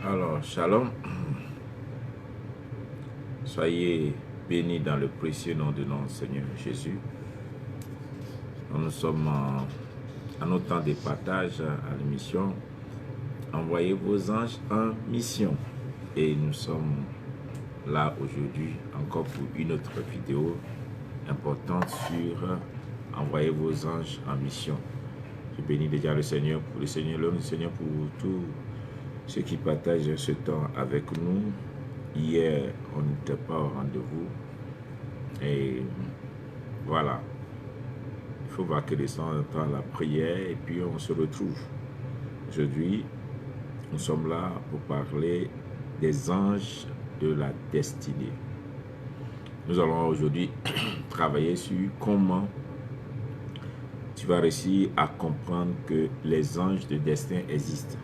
Alors, shalom, soyez bénis dans le précieux nom de notre Seigneur Jésus. Nous sommes en notre temps de partage à l'émission Envoyez vos anges en mission. Et nous sommes là aujourd'hui encore pour une autre vidéo importante sur Envoyez vos anges en mission. Je bénis déjà le Seigneur pour le Seigneur, pour tous ceux qui partagent ce temps avec nous. Hier, on n'était pas au rendez-vous. Et voilà. Il faut voir que les temps la prière et puis on se retrouve. Aujourd'hui, nous sommes là pour parler des anges de la destinée. Nous allons aujourd'hui travailler sur comment tu vas réussir à comprendre que les anges de destin existent.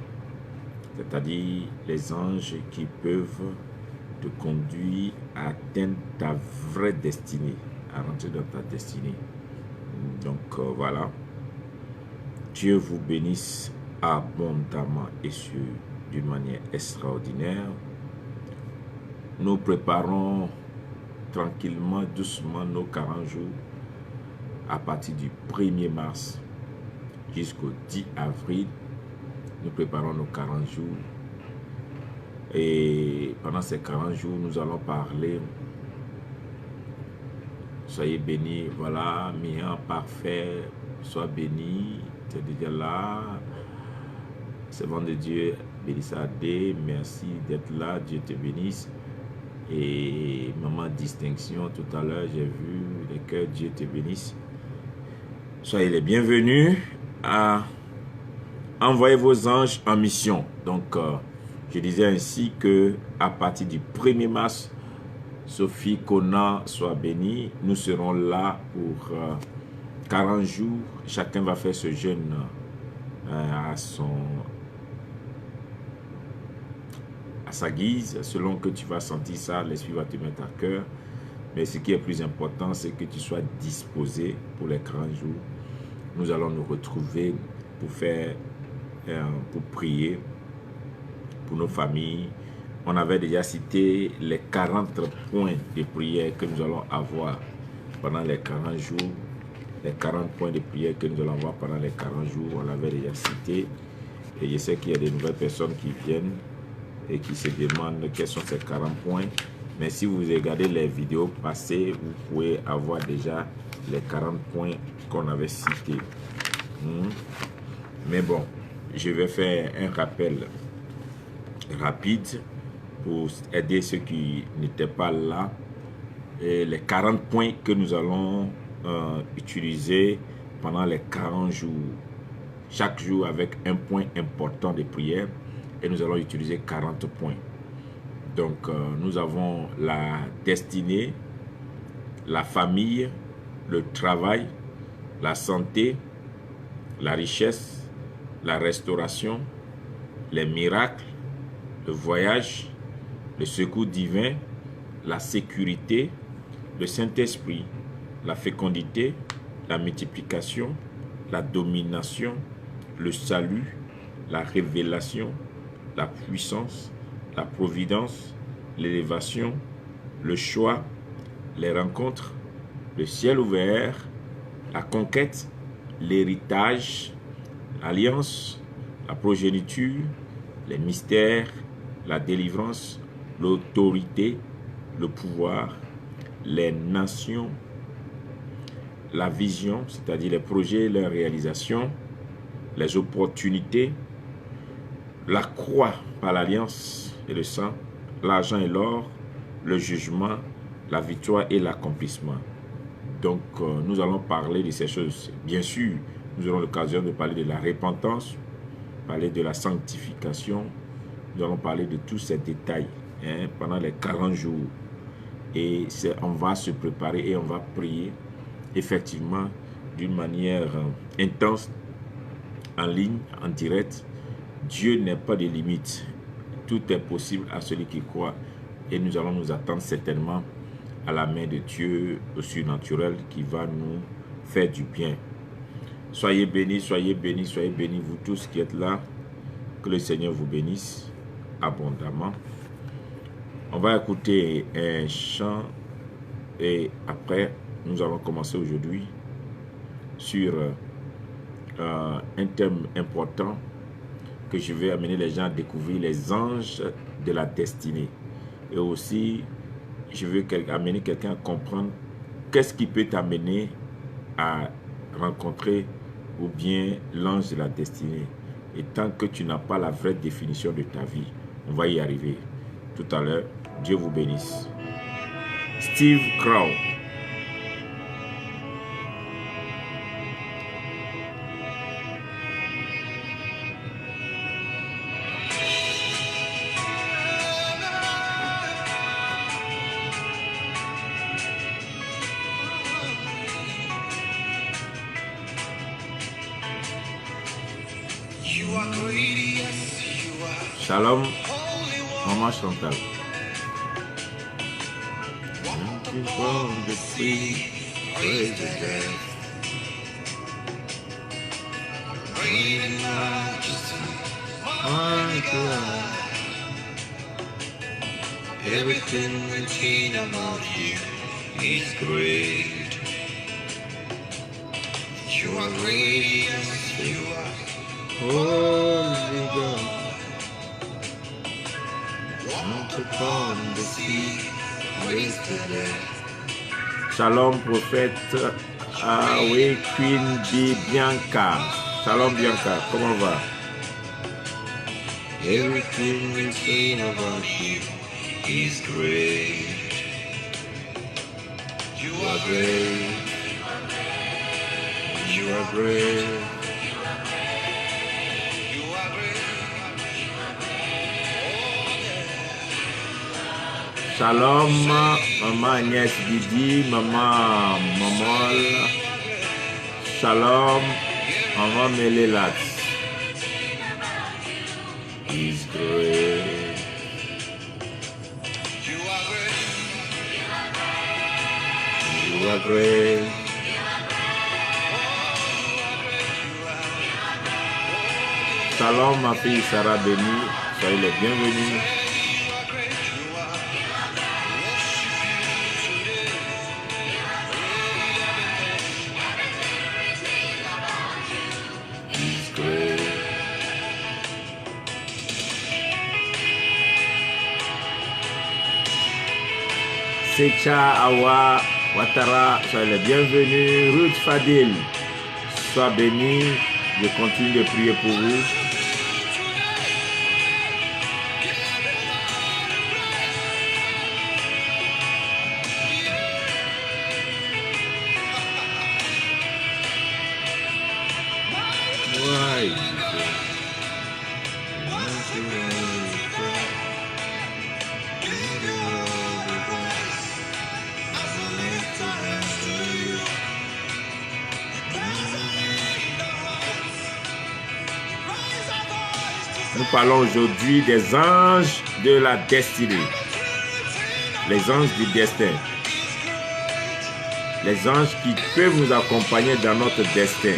C'est-à-dire les anges qui peuvent te conduire à atteindre ta vraie destinée, à rentrer dans ta destinée. Donc voilà. Dieu vous bénisse abondamment et d'une manière extraordinaire. Nous préparons tranquillement, doucement nos 40 jours à partir du 1er mars jusqu'au 10 avril. Nous préparons nos 40 jours. Et pendant ces 40 jours, nous allons parler. Soyez bénis, voilà, Mian, parfait, sois béni, tu es déjà là. Servant de Dieu, Bélissadé, merci d'être là, Dieu te bénisse. Et maman distinction, tout à l'heure, j'ai vu les cœurs, Dieu te bénisse. Soyez les bienvenus à envoyer vos anges en mission. Donc, je disais ainsi que à partir du 1er mars, Sophie Kona soit bénie. Nous serons là pour 40 jours. Chacun va faire ce jeûne à sa guise. Selon que tu vas sentir ça, l'Esprit va te mettre à cœur. Mais ce qui est plus important, c'est que tu sois disposé pour les 40 jours. Nous allons nous retrouver pour prier pour nos familles. On avait déjà cité les 40 points de prière que nous allons avoir pendant les 40 jours. Les 40 points de prière que nous allons avoir pendant les 40 jours, on l'avait déjà cité. Et je sais qu'il y a de nouvelles personnes qui viennent et qui se demandent quels sont ces 40 points. Mais si vous regardez les vidéos passées, vous pouvez avoir déjà les 40 points qu'on avait cités. Mais bon, je vais faire un rappel rapide pour aider ceux qui n'étaient pas là. Et les 40 points que nous allons utiliser pendant les 40 jours. Chaque jour avec un point important de prière. Et nous allons utiliser 40 points. Donc, nous avons la destinée, la famille, le travail, la santé, la richesse, la restauration, les miracles, le voyage, le secours divin, la sécurité, le Saint-Esprit, la fécondité, la multiplication, la domination, le salut, la révélation, la puissance, la providence, l'élévation, le choix, les rencontres, le ciel ouvert, la conquête, l'héritage, l'alliance, la progéniture, les mystères, la délivrance, l'autorité, le pouvoir, les nations, la vision, c'est-à-dire les projets et leur réalisation, les opportunités, la croix par l'alliance et le sang, l'argent et l'or, le jugement, la victoire et l'accomplissement. Donc, nous allons parler de ces choses. Bien sûr, nous aurons l'occasion de parler de la repentance, parler de la sanctification. Nous allons parler de tous ces détails pendant les 40 jours. Et on va se préparer et on va prier effectivement d'une manière intense, en ligne, en direct. Dieu n'est pas de limite. Tout est possible à celui qui croit. Et nous allons nous attendre certainement à la main de Dieu au surnaturel qui va nous faire du bien. Soyez bénis, soyez bénis, soyez bénis, vous tous qui êtes là. Que le Seigneur vous bénisse. abondamment. On va écouter un chant et après, nous allons commencer aujourd'hui sur un thème important que je vais amener les gens à découvrir, les anges de la destinée. Et aussi, je veux amener quelqu'un à comprendre qu'est-ce qui peut t'amener à rencontrer ou bien l'ange de la destinée. Et tant que tu n'as pas la vraie définition de ta vie, on va y arriver. Tout à l'heure, Dieu vous bénisse. Steve Crow. Shalom, Maman Chantal. Everything routine about you is great. You are great, yes, you are holy God. Walk upon the sea, raise the dead. Shalom, prophète. Ah oui, Queen B. Bianca. Shalom, Bianca. Comment va? Everything routine about you is great. You are great. You are great. You are great. Shalom, Maman Agnès Didi, Maman Momol. Shalom, Maman Melelat. He's great. You are great. You are great. Shalom, ma fille Sarah Béni. Soyez les bienvenus. He's great. Secha Awa Ouattara, soyez les bienvenus. Ruth Fadil, sois béni. Je continue de prier pour vous. Ouais. Nous parlons aujourd'hui des anges de la destinée. Les anges du destin. Les anges qui peuvent nous accompagner dans notre destin.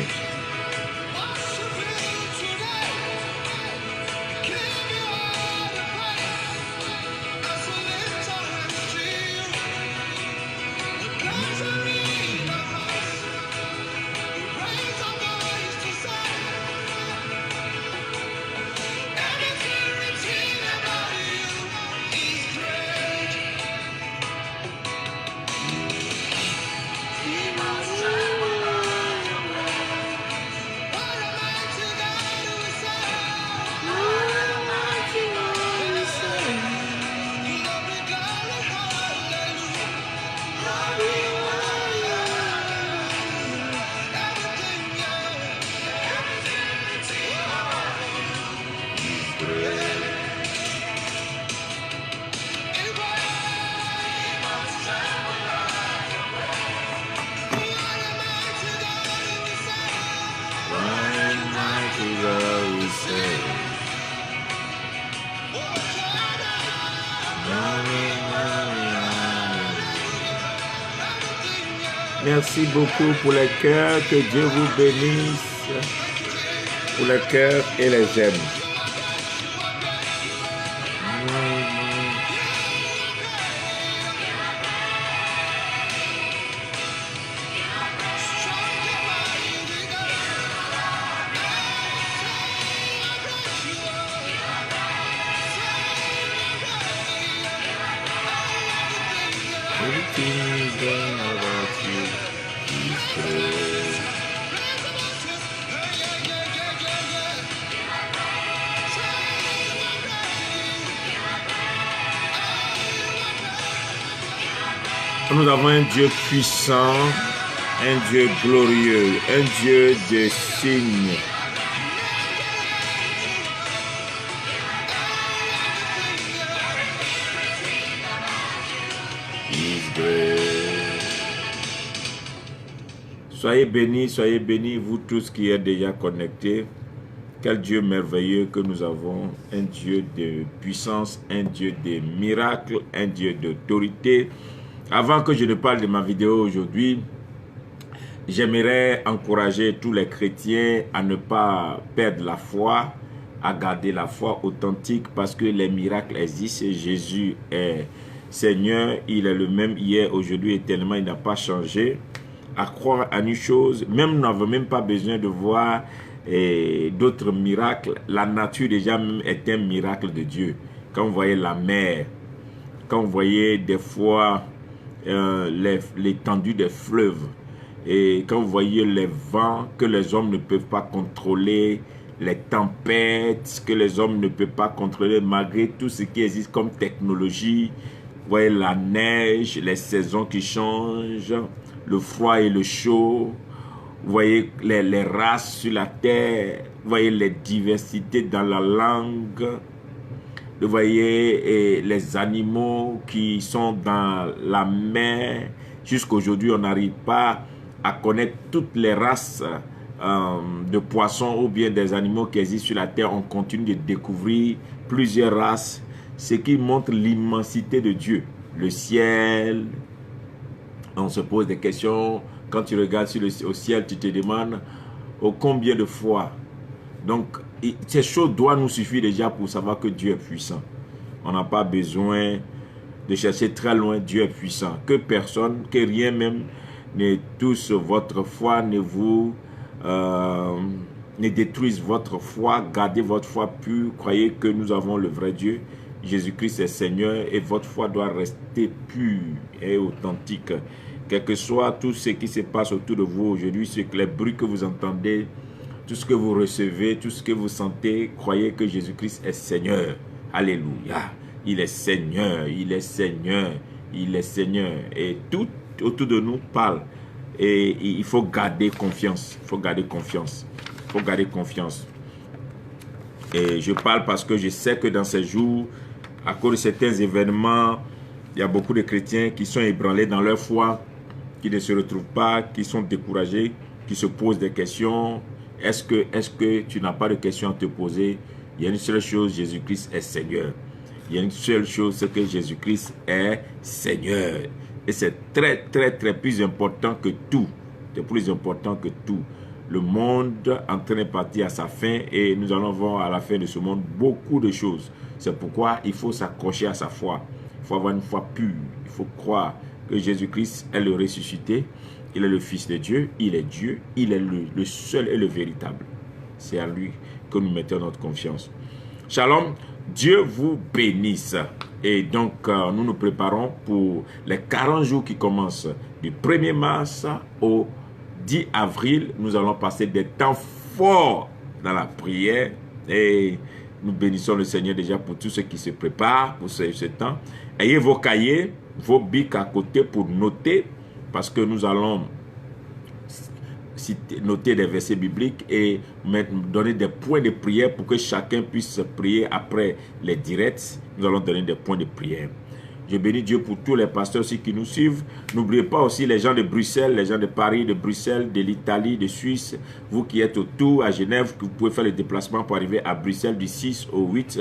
Merci beaucoup pour les cœurs, que Dieu vous bénisse, pour les cœurs et les j'aime. nous avons un Dieu puissant, un Dieu glorieux, un Dieu de signes. Soyez bénis, vous tous qui êtes déjà connectés. Quel Dieu merveilleux que nous avons, un Dieu de puissance, un Dieu de miracles, un Dieu d'autorité. Avant que je ne parle de ma vidéo aujourd'hui, j'aimerais encourager tous les chrétiens à ne pas perdre la foi, à garder la foi authentique parce que les miracles existent. Jésus est Seigneur, il est le même hier, aujourd'hui, éternellement, il n'a pas changé. À croire à une chose, même nous n'avons même pas besoin de voir d'autres miracles. La nature déjà même est un miracle de Dieu. Quand vous voyez la mer, quand vous voyez des fois l'étendue des fleuves, et quand vous voyez les vents que les hommes ne peuvent pas contrôler, les tempêtes que les hommes ne peuvent pas contrôler malgré tout ce qui existe comme technologie, vous voyez la neige, les saisons qui changent, le froid et le chaud, vous voyez les races sur la terre, vous voyez les diversités dans la langue, vous voyez les animaux qui sont dans la mer. Jusqu'aujourd'hui, on n'arrive pas à connaître toutes les races de poissons ou bien des animaux qui existent sur la terre. On continue de découvrir plusieurs races, ce qui montre l'immensité de Dieu. Le ciel, on se pose des questions. Quand tu regardes au ciel, tu te demandes combien de fois. Donc, ces choses doivent nous suffire déjà pour savoir que Dieu est puissant. On n'a pas besoin de chercher très loin. Dieu est puissant. Que personne, que rien même ne touche votre foi, ne détruise votre foi. Gardez votre foi pure. Croyez que nous avons le vrai Dieu. Jésus-Christ est Seigneur et votre foi doit rester pure et authentique. Quel que soit tout ce qui se passe autour de vous aujourd'hui, les bruits que vous entendez, tout ce que vous recevez, tout ce que vous sentez, croyez que Jésus-Christ est Seigneur. Alléluia. Il est Seigneur, il est Seigneur, il est Seigneur. Et tout autour de nous parle. Et il faut garder confiance. Il faut garder confiance. Il faut garder confiance. Et je parle parce que je sais que dans ces jours, à cause de certains événements, il y a beaucoup de chrétiens qui sont ébranlés dans leur foi, qui ne se retrouvent pas, qui sont découragés, qui se posent des questions. Est-ce que tu n'as pas de questions à te poser? Il y a une seule chose, Jésus-Christ est Seigneur. Il y a une seule chose, c'est que Jésus-Christ est Seigneur. Et c'est très, très, très plus important que tout. C'est plus important que tout. Le monde est en train de partir à sa fin et nous allons voir à la fin de ce monde beaucoup de choses. C'est pourquoi il faut s'accrocher à sa foi. Il faut avoir une foi pure. Il faut croire que Jésus-Christ est le ressuscité. Il est le Fils de Dieu. Il est Dieu. Il est le seul et le véritable. C'est à lui que nous mettons notre confiance. Shalom. Dieu vous bénisse. Et donc, nous nous préparons pour les 40 jours qui commencent du 1er mars au 10 avril. Nous allons passer des temps forts dans la prière. Et nous bénissons le Seigneur déjà pour tous ceux qui se préparent pour ce temps. Ayez vos cahiers, vos bics à côté pour noter, parce que nous allons noter des versets bibliques et donner des points de prière pour que chacun puisse prier après les directs. Nous allons donner des points de prière. Je bénis Dieu pour tous les pasteurs aussi qui nous suivent. N'oubliez pas aussi les gens de Bruxelles, les gens de Paris, de Bruxelles, de l'Italie, de Suisse. Vous qui êtes autour à Genève, que vous pouvez faire le déplacement pour arriver à Bruxelles du 6 au 8.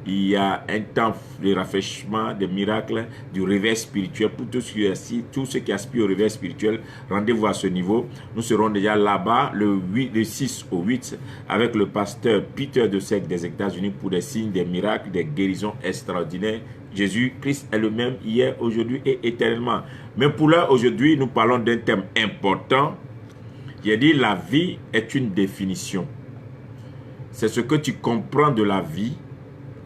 Il y a un temps de rafraîchissement, de miracles, du réveil spirituel. Pour tous ceux qui aspirent au réveil spirituel, rendez-vous à ce niveau. Nous serons déjà là-bas le 6 au 8 avec le pasteur Peter de Sec des États-Unis pour des signes, des miracles, des guérisons extraordinaires. Jésus-Christ est le même hier, aujourd'hui et éternellement. Mais pour l'heure, aujourd'hui, nous parlons d'un thème important. J'ai dit, la vie est une définition. C'est ce que tu comprends de la vie.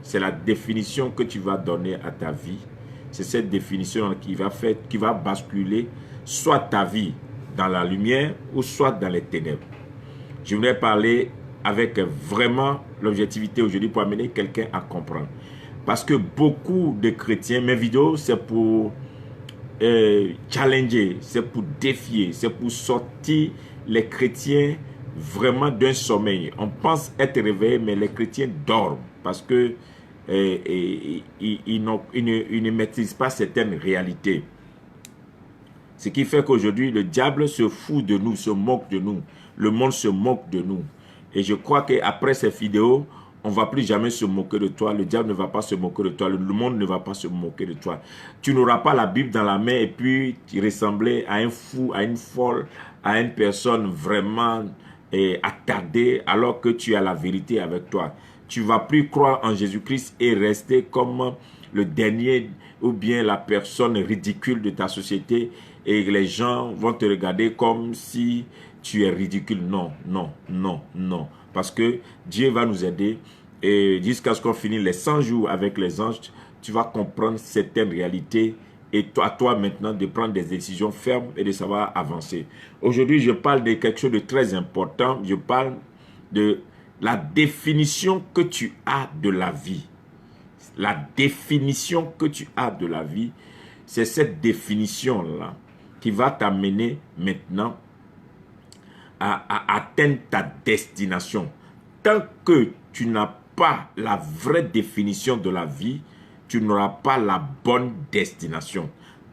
C'est la définition que tu vas donner à ta vie. C'est cette définition qui va basculer soit ta vie dans la lumière ou soit dans les ténèbres. Je voudrais parler avec vraiment l'objectivité aujourd'hui pour amener quelqu'un à comprendre. Parce que beaucoup de chrétiens, mes vidéos, c'est pour challenger, c'est pour défier, c'est pour sortir les chrétiens vraiment d'un sommeil. On pense être réveillé, mais les chrétiens dorment parce que ils ne maîtrisent pas certaines réalités. Ce qui fait qu'aujourd'hui, le diable se fout de nous, se moque de nous. Le monde se moque de nous. Et je crois qu'après ces vidéos, on ne va plus jamais se moquer de toi. Le diable ne va pas se moquer de toi. Le monde ne va pas se moquer de toi. Tu n'auras pas la Bible dans la main et puis tu ressemblais à un fou, à une folle, à une personne vraiment attardée alors que tu as la vérité avec toi. Tu ne vas plus croire en Jésus-Christ et rester comme le dernier ou bien la personne ridicule de ta société et les gens vont te regarder comme si tu es ridicule. Non, non, non, non. Parce que Dieu va nous aider et jusqu'à ce qu'on finisse les 100 jours avec les anges, tu vas comprendre certaines réalités et à toi maintenant de prendre des décisions fermes et de savoir avancer. Aujourd'hui, je parle de quelque chose de très important. Je parle de la définition que tu as de la vie. La définition que tu as de la vie, c'est cette définition-là qui va t'amener maintenant à atteindre ta destination. Tant que tu n'as pas la vraie définition de la vie, tu n'auras pas la bonne destination.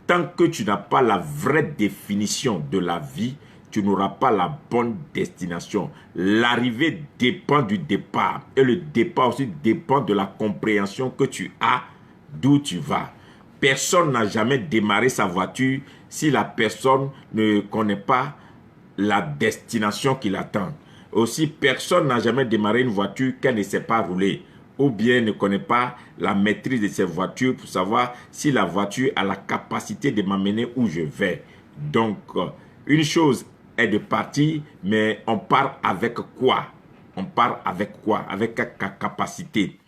Tant que tu n'as pas la vraie définition de la vie, tu n'auras pas la bonne destination. L'arrivée dépend du départ et le départ aussi dépend de la compréhension que tu as d'où tu vas. Personne n'a jamais démarré sa voiture si la personne ne connaît pas la destination qui l'attend. Aussi, personne n'a jamais démarré une voiture qu'elle ne sait pas rouler ou bien ne connaît pas la maîtrise de cette voiture pour savoir si la voiture a la capacité de m'amener où je vais. Donc, une chose est de partir, mais on part avec quoi? On part avec quoi? Avec ta capacité.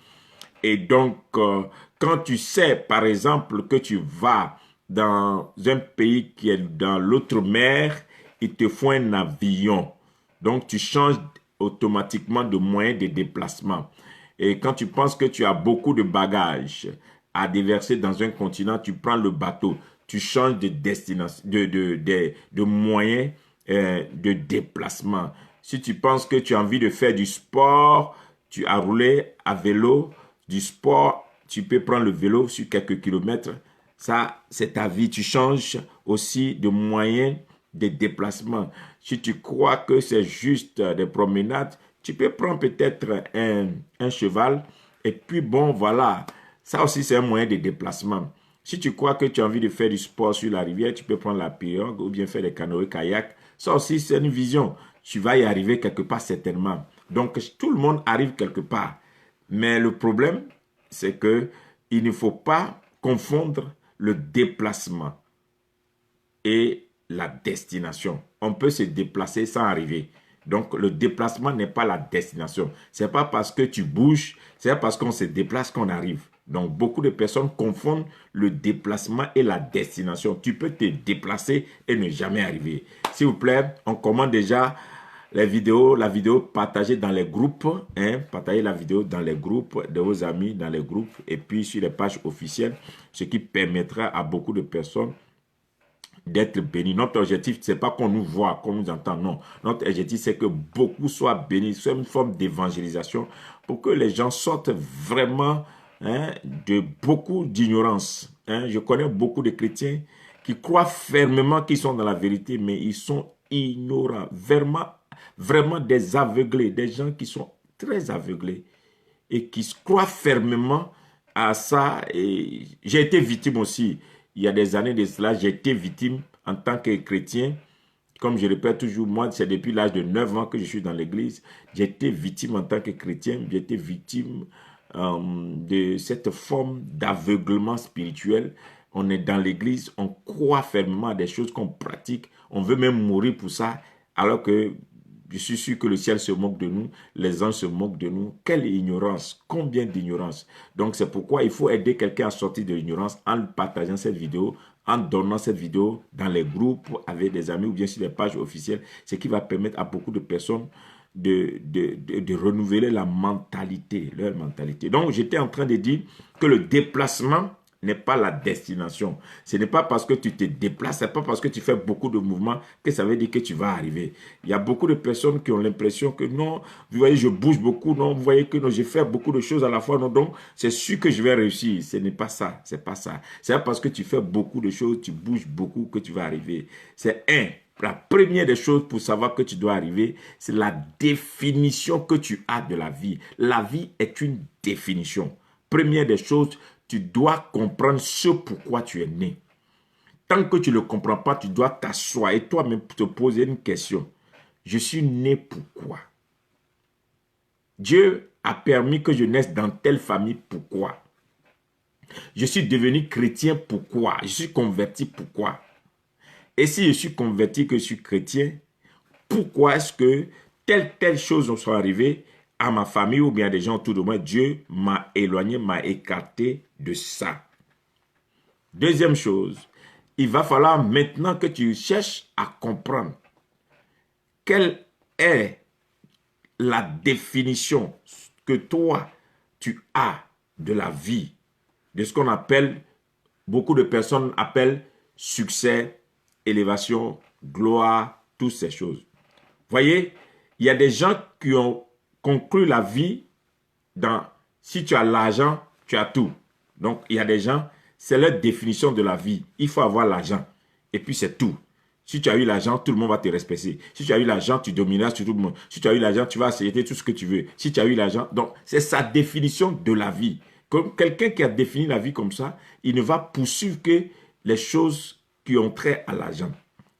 Et donc, quand tu sais, par exemple, que tu vas dans un pays qui est dans l'autre mer, il te faut un avion. Donc, tu changes automatiquement de moyen de déplacement. Et quand tu penses que tu as beaucoup de bagages à déverser dans un continent, tu prends le bateau. Tu changes de destination, de moyen de déplacement. Si tu penses que tu as envie de faire du sport, tu as roulé à vélo, du sport, tu peux prendre le vélo sur quelques kilomètres. Ça, c'est ta vie. Tu changes aussi de moyen de déplacement. Si tu crois que c'est juste des promenades, tu peux prendre peut-être un cheval. Et puis bon, voilà. Ça aussi, c'est un moyen de déplacement. Si tu crois que tu as envie de faire du sport sur la rivière, tu peux prendre la pirogue ou bien faire des canoës-kayak. Ça aussi, c'est une vision. Tu vas y arriver quelque part certainement. Donc, tout le monde arrive quelque part. Mais le problème, c'est que il ne faut pas confondre le déplacement et la destination. On peut se déplacer sans arriver. Donc, le déplacement n'est pas la destination. Ce n'est pas parce que tu bouges, c'est parce qu'on se déplace qu'on arrive. Donc, beaucoup de personnes confondent le déplacement et la destination. Tu peux te déplacer et ne jamais arriver. S'il vous plaît, on commande déjà la vidéo partagée dans les groupes. Partagez la vidéo dans les groupes de vos amis, dans les groupes et puis sur les pages officielles, ce qui permettra à beaucoup de personnes d'être bénis. Notre objectif, ce n'est pas qu'on nous voit, qu'on nous entend, non. Notre objectif, c'est que beaucoup soient bénis. C'est une forme d'évangélisation pour que les gens sortent vraiment de beaucoup d'ignorance. Je connais beaucoup de chrétiens qui croient fermement qu'ils sont dans la vérité, mais ils sont ignorants. Vraiment des aveuglés, des gens qui sont très aveuglés et qui croient fermement à ça. Et j'ai été victime aussi. Il y a des années de cela, j'ai été victime en tant que chrétien. Comme je répète toujours, moi, c'est depuis l'âge de 9 ans que je suis dans l'église. J'ai été victime en tant que chrétien. J'ai été victime de cette forme d'aveuglement spirituel. On est dans l'église, on croit fermement à des choses qu'on pratique. On veut même mourir pour ça, alors que je suis sûr que le ciel se moque de nous, les anges se moquent de nous. Quelle ignorance, combien d'ignorance. Donc c'est pourquoi il faut aider quelqu'un à sortir de l'ignorance en partageant cette vidéo, en donnant cette vidéo dans les groupes avec des amis ou bien sur les pages officielles, ce qui va permettre à beaucoup de personnes de renouveler la mentalité, leur mentalité. Donc j'étais en train de dire que le déplacement n'est pas la destination. Ce n'est pas parce que tu te déplaces, ce n'est pas parce que tu fais beaucoup de mouvements que ça veut dire que tu vas arriver. Il y a beaucoup de personnes qui ont l'impression que non, vous voyez, je bouge beaucoup, non, vous voyez que non, je fais beaucoup de choses à la fois, non, donc c'est sûr que je vais réussir. Ce n'est pas ça, c'est pas ça. C'est pas parce que tu fais beaucoup de choses, tu bouges beaucoup que tu vas arriver. C'est la première des choses pour savoir que tu dois arriver, c'est la définition que tu as de la vie. La vie est une définition. Première des choses, tu dois comprendre ce pourquoi tu es né. Tant que tu ne le comprends pas, tu dois t'asseoir et toi-même te poser une question. Je suis né pourquoi? Dieu a permis que je naisse dans telle famille, pourquoi? Je suis devenu chrétien, pourquoi? Je suis converti, pourquoi? Et si je suis converti, que je suis chrétien, pourquoi est-ce que telle chose soit arrivée à ma famille ou bien à des gens autour de moi? Dieu m'a éloigné, m'a écarté de ça. Deuxième chose, il va falloir maintenant que tu cherches à comprendre quelle est la définition que toi, tu as de la vie, de ce qu'on appelle, beaucoup de personnes appellent succès, élévation, gloire, toutes ces choses. Voyez, il y a des gens qui ont conclu la vie dans si tu as l'argent, tu as tout. Donc, il y a des gens, c'est leur définition de la vie. Il faut avoir l'argent. Et puis, c'est tout. Si tu as eu l'argent, tout le monde va te respecter. Si tu as eu l'argent, tu domineras sur tout le monde. Si tu as eu l'argent, tu vas accepter tout ce que tu veux. Si tu as eu l'argent, donc, c'est sa définition de la vie. Comme quelqu'un qui a défini la vie comme ça, il ne va poursuivre que les choses qui ont trait à l'argent.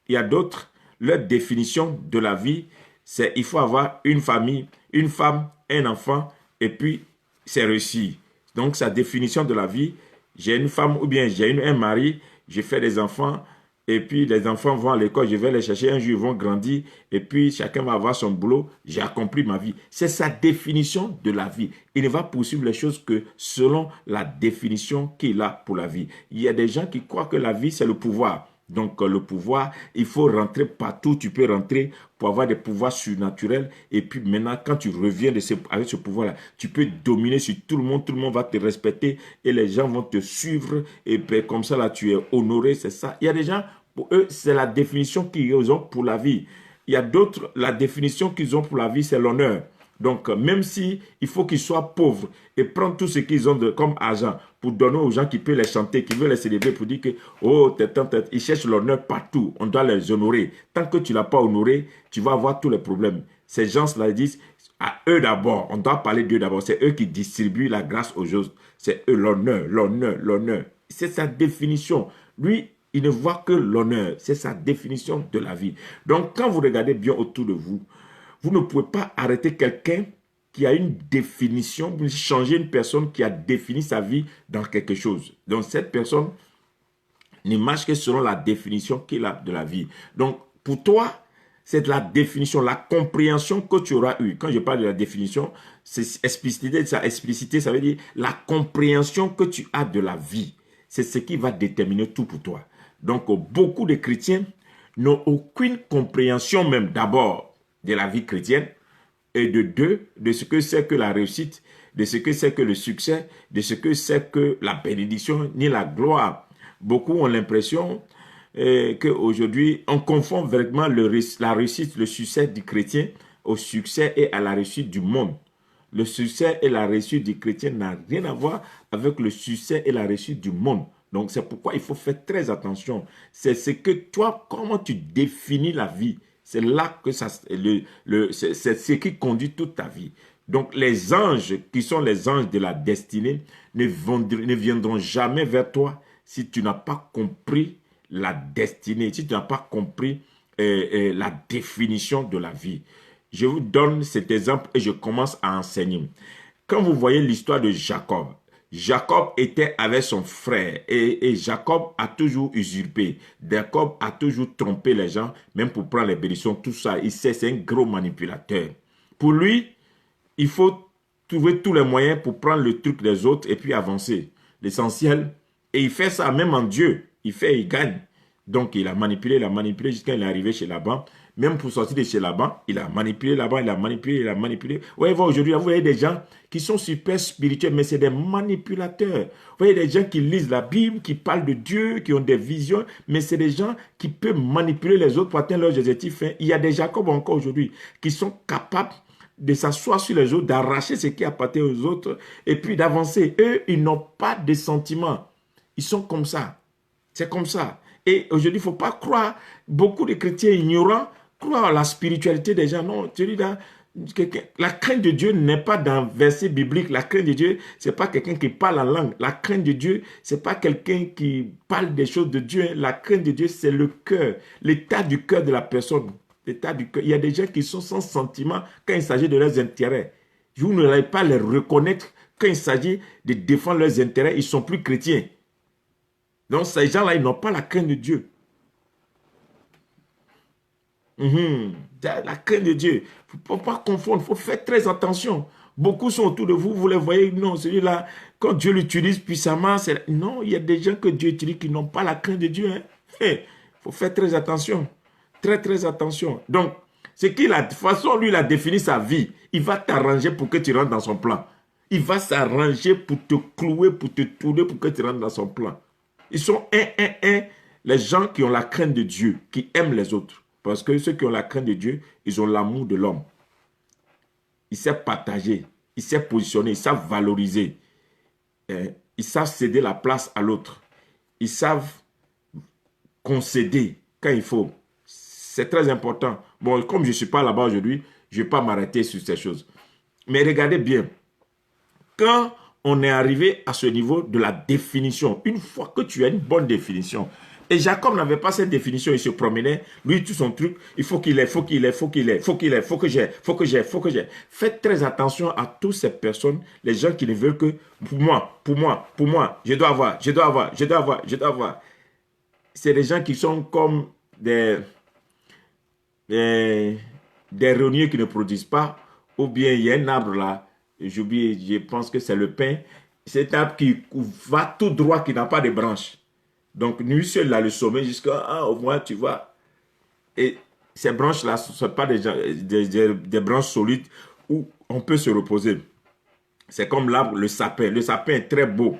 Il y a d'autres, leur définition de la vie, c'est il faut avoir une famille, une femme, un enfant, et puis c'est réussi. Donc sa définition de la vie, j'ai une femme ou bien j'ai un mari, je fais des enfants, et puis les enfants vont à l'école, je vais les chercher, un jour ils vont grandir, et puis chacun va avoir son boulot, j'ai accompli ma vie. C'est sa définition de la vie. Il ne va poursuivre les choses que selon la définition qu'il a pour la vie. Il y a des gens qui croient que la vie c'est le pouvoir. Donc le pouvoir, il faut rentrer partout, tu peux rentrer pour avoir des pouvoirs surnaturels. Et puis maintenant, quand tu reviens avec ce pouvoir-là, tu peux dominer sur tout le monde va te respecter et les gens vont te suivre. Et puis comme ça, là, tu es honoré, c'est ça. Il y a des gens, pour eux, c'est la définition qu'ils ont pour la vie. Il y a d'autres, la définition qu'ils ont pour la vie, c'est l'honneur. Donc, même si il faut qu'ils soient pauvres et prendre tout ce qu'ils ont comme argent pour donner aux gens qui peuvent les chanter, qui veulent les célébrer pour dire que, oh, ils cherchent l'honneur partout, on doit les honorer. Tant que tu ne l'as pas honoré, tu vas avoir tous les problèmes. Ces gens-là disent, à eux d'abord, on doit parler d'eux d'abord. C'est eux qui distribuent la grâce aux autres. C'est eux l'honneur, l'honneur, l'honneur. C'est sa définition. Lui, il ne voit que l'honneur. C'est sa définition de la vie. Donc, quand vous regardez bien autour de vous, vous ne pouvez pas arrêter quelqu'un qui a une définition, vous changer une personne qui a défini sa vie dans quelque chose. Donc cette personne ne marche que selon la définition qu'il a de la vie. Donc pour toi, c'est la définition, la compréhension que tu auras eue. Quand je parle de la définition, c'est explicité, ça veut dire la compréhension que tu as de la vie. C'est ce qui va déterminer tout pour toi. Donc beaucoup de chrétiens n'ont aucune compréhension même d'abord de la vie chrétienne, et de deux, de ce que c'est que la réussite, de ce que c'est que le succès, de ce que c'est que la bénédiction, ni la gloire. Beaucoup ont l'impression qu'aujourd'hui, on confond vraiment la réussite, le succès du chrétien au succès et à la réussite du monde. Le succès et la réussite du chrétien n'a rien à voir avec le succès et la réussite du monde. Donc c'est pourquoi il faut faire très attention. C'est ce que toi, comment tu définis la vie. C'est là que c'est ce qui conduit toute ta vie. Donc les anges qui sont les anges de la destinée ne viendront jamais vers toi si tu n'as pas compris la destinée, si tu n'as pas compris la définition de la vie. Je vous donne cet exemple et je commence à enseigner. Quand vous voyez l'histoire de Jacob, Jacob était avec son frère et Jacob a toujours usurpé. Jacob a toujours trompé les gens, même pour prendre les bénédictions, tout ça. Il sait, c'est un gros manipulateur. Pour lui, il faut trouver tous les moyens pour prendre le truc des autres et puis avancer. L'essentiel, et il fait ça même en Dieu. Il gagne. Donc il a manipulé jusqu'à il est arrivé chez Laban. Même pour sortir de chez Laban, il a manipulé Laban, il a manipulé, il a manipulé. Vous voyez, aujourd'hui, vous voyez des gens qui sont super spirituels, mais c'est des manipulateurs. Vous voyez des gens qui lisent la Bible, qui parlent de Dieu, qui ont des visions, mais c'est des gens qui peuvent manipuler les autres pour atteindre leurs objectifs. Il y a des Jacob encore aujourd'hui qui sont capables de s'asseoir sur les autres, d'arracher ce qui appartient aux autres et puis d'avancer. Eux, ils n'ont pas de sentiments. Ils sont comme ça. C'est comme ça. Et aujourd'hui, il ne faut pas croire, beaucoup de chrétiens ignorants croient à la spiritualité des gens. Non, tu dis là, la crainte de Dieu n'est pas dans le verset biblique. La crainte de Dieu, ce n'est pas quelqu'un qui parle en langue. La crainte de Dieu, ce n'est pas quelqu'un qui parle des choses de Dieu. La crainte de Dieu, c'est le cœur, l'état du cœur de la personne. L'état du cœur. Il y a des gens qui sont sans sentiment quand il s'agit de leurs intérêts. Vous n'allez pas les reconnaître quand il s'agit de défendre leurs intérêts. Ils ne sont plus chrétiens. Donc ces gens-là, ils n'ont pas la crainte de Dieu. La crainte de Dieu. Il ne faut pas confondre, il faut faire très attention. Beaucoup sont autour de vous, vous les voyez, non, celui-là, quand Dieu l'utilise puissamment, non, il y a des gens que Dieu utilise qui n'ont pas la crainte de Dieu. Il faut faire très attention. Très, très attention. Donc, c'est qu'il a, de toute façon, lui, il a défini sa vie. Il va t'arranger pour que tu rentres dans son plan. Il va s'arranger pour te clouer, pour te tourner, pour que tu rentres dans son plan. Ils sont les gens qui ont la crainte de Dieu, qui aiment les autres. Parce que ceux qui ont la crainte de Dieu, ils ont l'amour de l'homme. Ils savent partager, ils savent positionner, ils savent valoriser. Ils savent céder la place à l'autre. Ils savent concéder quand il faut. C'est très important. Bon, comme je ne suis pas là-bas aujourd'hui, je ne vais pas m'arrêter sur ces choses. Mais regardez bien. Quand on est arrivé à ce niveau de la définition, une fois que tu as une bonne définition, et Jacob n'avait pas cette définition, il se promenait, lui, tout son truc, il faut qu'il ait, faut qu'il ait, faut qu'il ait, faut qu'il ait, faut que j'ai, faut que j'ai, faut que j'ai. Faites très attention à toutes ces personnes, les gens qui ne veulent que pour moi, je dois avoir, je dois avoir, je dois avoir, je dois avoir. C'est des gens qui sont comme des rogniers qui ne produisent pas, ou bien il y a un arbre là, j'oublie, je pense que c'est le pin, cet arbre qui va tout droit, qui n'a pas de branches. Donc, lui seul là, le sommet, jusqu'à au moins, tu vois. Et ces branches-là, ce ne sont pas des branches solides où on peut se reposer. C'est comme l'arbre, le sapin. Le sapin est très beau.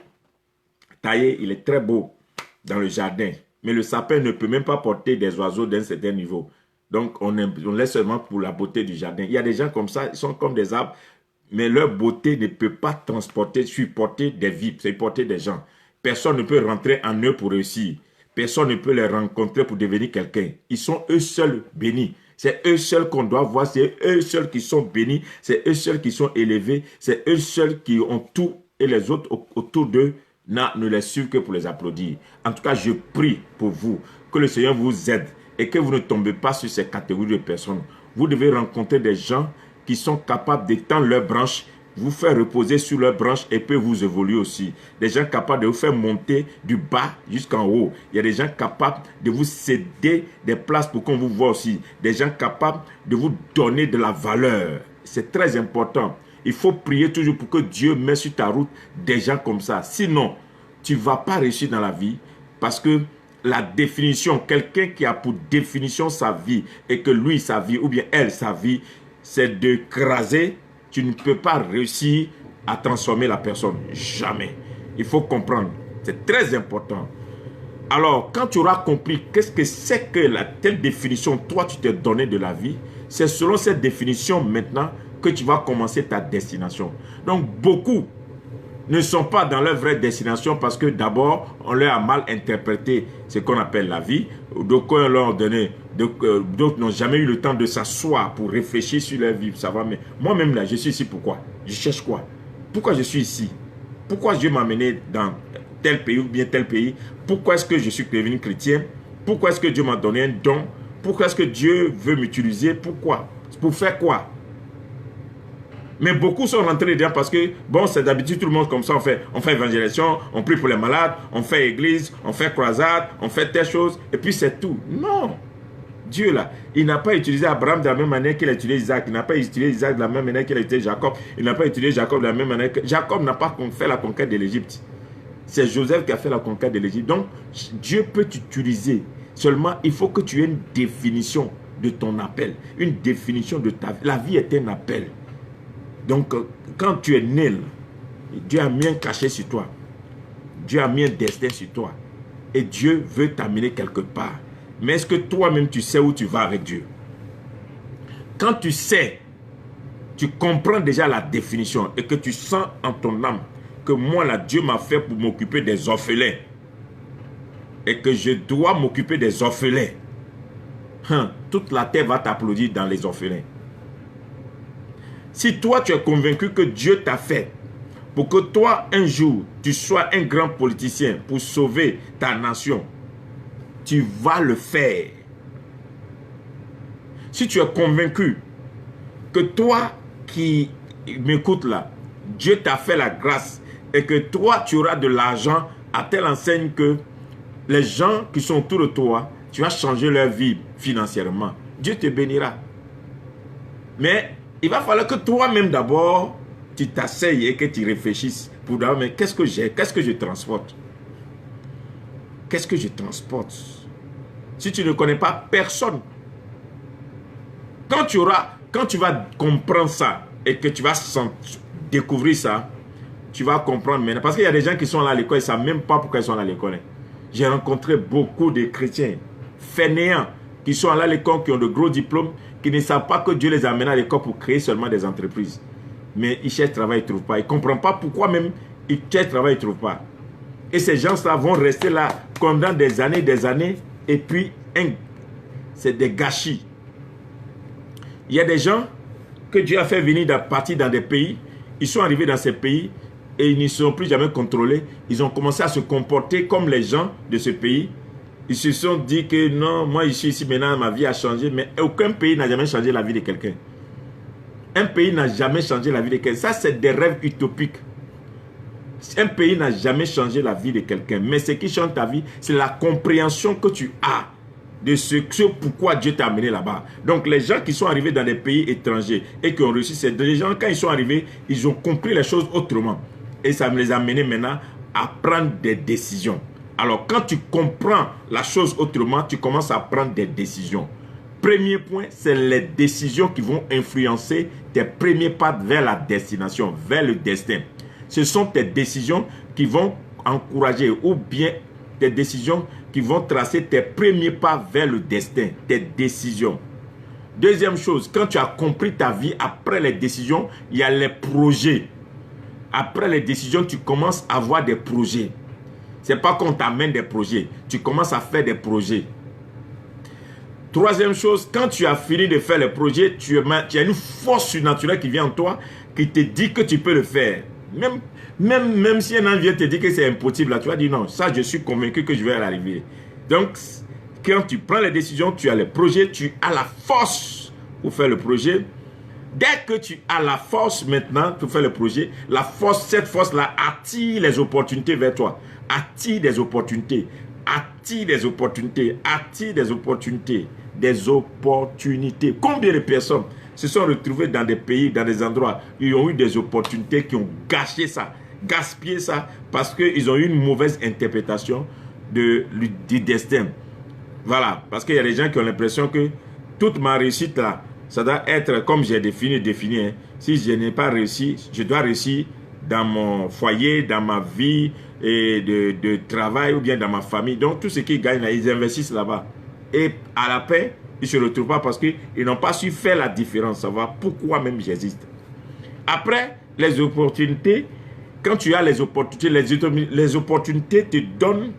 Taillé, il est très beau dans le jardin. Mais le sapin ne peut même pas porter des oiseaux d'un certain niveau. Donc, on laisse seulement pour la beauté du jardin. Il y a des gens comme ça, ils sont comme des arbres, mais leur beauté ne peut pas transporter, supporter des vies, supporter des gens. Personne ne peut rentrer en eux pour réussir. Personne ne peut les rencontrer pour devenir quelqu'un. Ils sont eux seuls bénis. C'est eux seuls qu'on doit voir. C'est eux seuls qui sont bénis. C'est eux seuls qui sont élevés. C'est eux seuls qui ont tout. Et les autres autour d'eux ne les suivent que pour les applaudir. En tout cas, je prie pour vous. Que le Seigneur vous aide. Et que vous ne tombez pas sur ces catégories de personnes. Vous devez rencontrer des gens qui sont capables d'étendre leurs branches, vous faire reposer sur leurs branches et peut vous évoluer aussi. Des gens capables de vous faire monter du bas jusqu'en haut. Il y a des gens capables de vous céder des places pour qu'on vous voit aussi. Des gens capables de vous donner de la valeur. C'est très important. Il faut prier toujours pour que Dieu mette sur ta route des gens comme ça. Sinon, tu ne vas pas réussir dans la vie parce que la définition, quelqu'un qui a pour définition sa vie et que lui, sa vie ou bien elle, sa vie, c'est de craser. Tu ne peux pas réussir à transformer la personne. Jamais. Il faut comprendre. C'est très important. Alors, quand tu auras compris qu'est-ce que c'est que la telle définition, toi, tu t'es donné de la vie, c'est selon cette définition maintenant que tu vas commencer ta destination. Donc, beaucoup ne sont pas dans leur vraie destination parce que d'abord, on leur a mal interprété ce qu'on appelle la vie. D'autres n'ont jamais eu le temps de s'asseoir pour réfléchir sur leur vie. Ça va, mais moi-même là, je suis ici pourquoi? Je cherche quoi? Pourquoi je suis ici? Pourquoi Dieu m'a amené dans tel pays ou bien tel pays? Pourquoi est-ce que je suis devenu chrétien? Pourquoi est-ce que Dieu m'a donné un don? Pourquoi est-ce que Dieu veut m'utiliser? Pourquoi? Pour faire quoi? Mais beaucoup sont rentrés dedans parce que, bon, c'est d'habitude tout le monde comme ça, on fait évangélisation, on prie pour les malades, on fait église, on fait croisade, on fait telle chose, et puis c'est tout. Non! Dieu là, il n'a pas utilisé Abraham de la même manière qu'il a utilisé Isaac, il n'a pas utilisé Isaac de la même manière qu'il a utilisé Jacob, il n'a pas utilisé Jacob de la même manière que... Jacob n'a pas fait la conquête de l'Égypte. C'est Joseph qui a fait la conquête de l'Égypte. Donc, Dieu peut t'utiliser. Seulement, il faut que tu aies une définition de ton appel, une définition de ta vie. La vie est un appel. Donc, quand tu es né, Dieu a mis un cachet sur toi. Dieu a mis un destin sur toi. Et Dieu veut t'amener quelque part. Mais est-ce que toi-même, tu sais où tu vas avec Dieu? Quand tu sais, tu comprends déjà la définition et que tu sens en ton âme que moi, là, Dieu m'a fait pour m'occuper des orphelins. Et que je dois m'occuper des orphelins. Toute la terre va t'applaudir dans les orphelins. Si toi, tu es convaincu que Dieu t'a fait pour que toi, un jour, tu sois un grand politicien pour sauver ta nation, tu vas le faire. Si tu es convaincu que toi qui m'écoutes là, Dieu t'a fait la grâce et que toi, tu auras de l'argent à telle enseigne que les gens qui sont autour de toi, tu vas changer leur vie financièrement. Dieu te bénira. Mais il va falloir que toi-même d'abord, tu t'asseyes et que tu réfléchisses pour d'abord, mais qu'est-ce que j'ai? Qu'est-ce que je transporte? Qu'est-ce que je transporte? Si tu ne connais pas personne, quand tu vas comprendre ça et que tu vas découvrir ça, tu vas comprendre maintenant. Parce qu'il y a des gens qui sont là à l'école, ils ne savent même pas pourquoi ils sont là à l'école. J'ai rencontré beaucoup de chrétiens fainéants qui sont là à l'école, qui ont de gros diplômes, qui ne savent pas que Dieu les a amenés à l'école pour créer seulement des entreprises. Mais ils cherchent travail, ils ne trouvent pas. Ils ne comprennent pas pourquoi même ils cherchent travail, ils ne trouvent pas. Et ces gens-là vont rester là pendant des années, et puis c'est des gâchis. Il y a des gens que Dieu a fait venir partir dans des pays, ils sont arrivés dans ces pays et ils ne sont plus jamais contrôlés. Ils ont commencé à se comporter comme les gens de ce pays. Ils se sont dit que non, moi je suis ici maintenant, ma vie a changé, mais aucun pays n'a jamais changé la vie de quelqu'un. Un pays n'a jamais changé la vie de quelqu'un. Ça, c'est des rêves utopiques. Un pays n'a jamais changé la vie de quelqu'un. Mais ce qui change ta vie, c'est la compréhension que tu as de ce pourquoi Dieu t'a amené là-bas. Donc, les gens qui sont arrivés dans des pays étrangers et qui ont réussi, c'est des gens, quand ils sont arrivés, ils ont compris les choses autrement. Et ça me les a amenés maintenant à prendre des décisions. Alors, quand tu comprends la chose autrement, tu commences à prendre des décisions. Premier point, c'est les décisions qui vont influencer tes premiers pas vers la destination, vers le destin. Ce sont tes décisions qui vont encourager ou bien tes décisions qui vont tracer tes premiers pas vers le destin, tes décisions. Deuxième chose, quand tu as compris ta vie, après les décisions, il y a les projets. Après les décisions, tu commences à avoir des projets. Ce n'est pas qu'on t'amène des projets, tu commences à faire des projets. Troisième chose, quand tu as fini de faire les projets, tu as une force surnaturelle qui vient en toi, qui te dit que tu peux le faire. Même si un ange vient te dire que c'est impossible, là, tu vas dire non, ça je suis convaincu que je vais y arriver. Donc, quand tu prends les décisions, tu as les projets, tu as la force pour faire le projet. Dès que tu as la force maintenant pour faire le projet, la force, cette force-là attire les opportunités vers toi. Attire des opportunités. Attire des opportunités. Attire des opportunités. Des opportunités. Combien de personnes se sont retrouvées dans des pays, dans des endroits où ils ont eu des opportunités qui ont gâché ça, gaspillé ça, parce qu'ils ont eu une mauvaise interprétation du destin. Voilà, parce qu'il y a des gens qui ont l'impression que toute ma réussite là, ça doit être comme j'ai défini. Hein. Si je n'ai pas réussi, je dois réussir dans mon foyer, dans ma vie et de travail ou bien dans ma famille. Donc tout ce qu'ils gagnent là, ils investissent là-bas. Et à la paix, ils ne se retrouvent pas parce qu'ils n'ont pas su faire la différence, savoir pourquoi même j'existe. Après, les opportunités, quand tu as les opportunités, les opportunités te donnent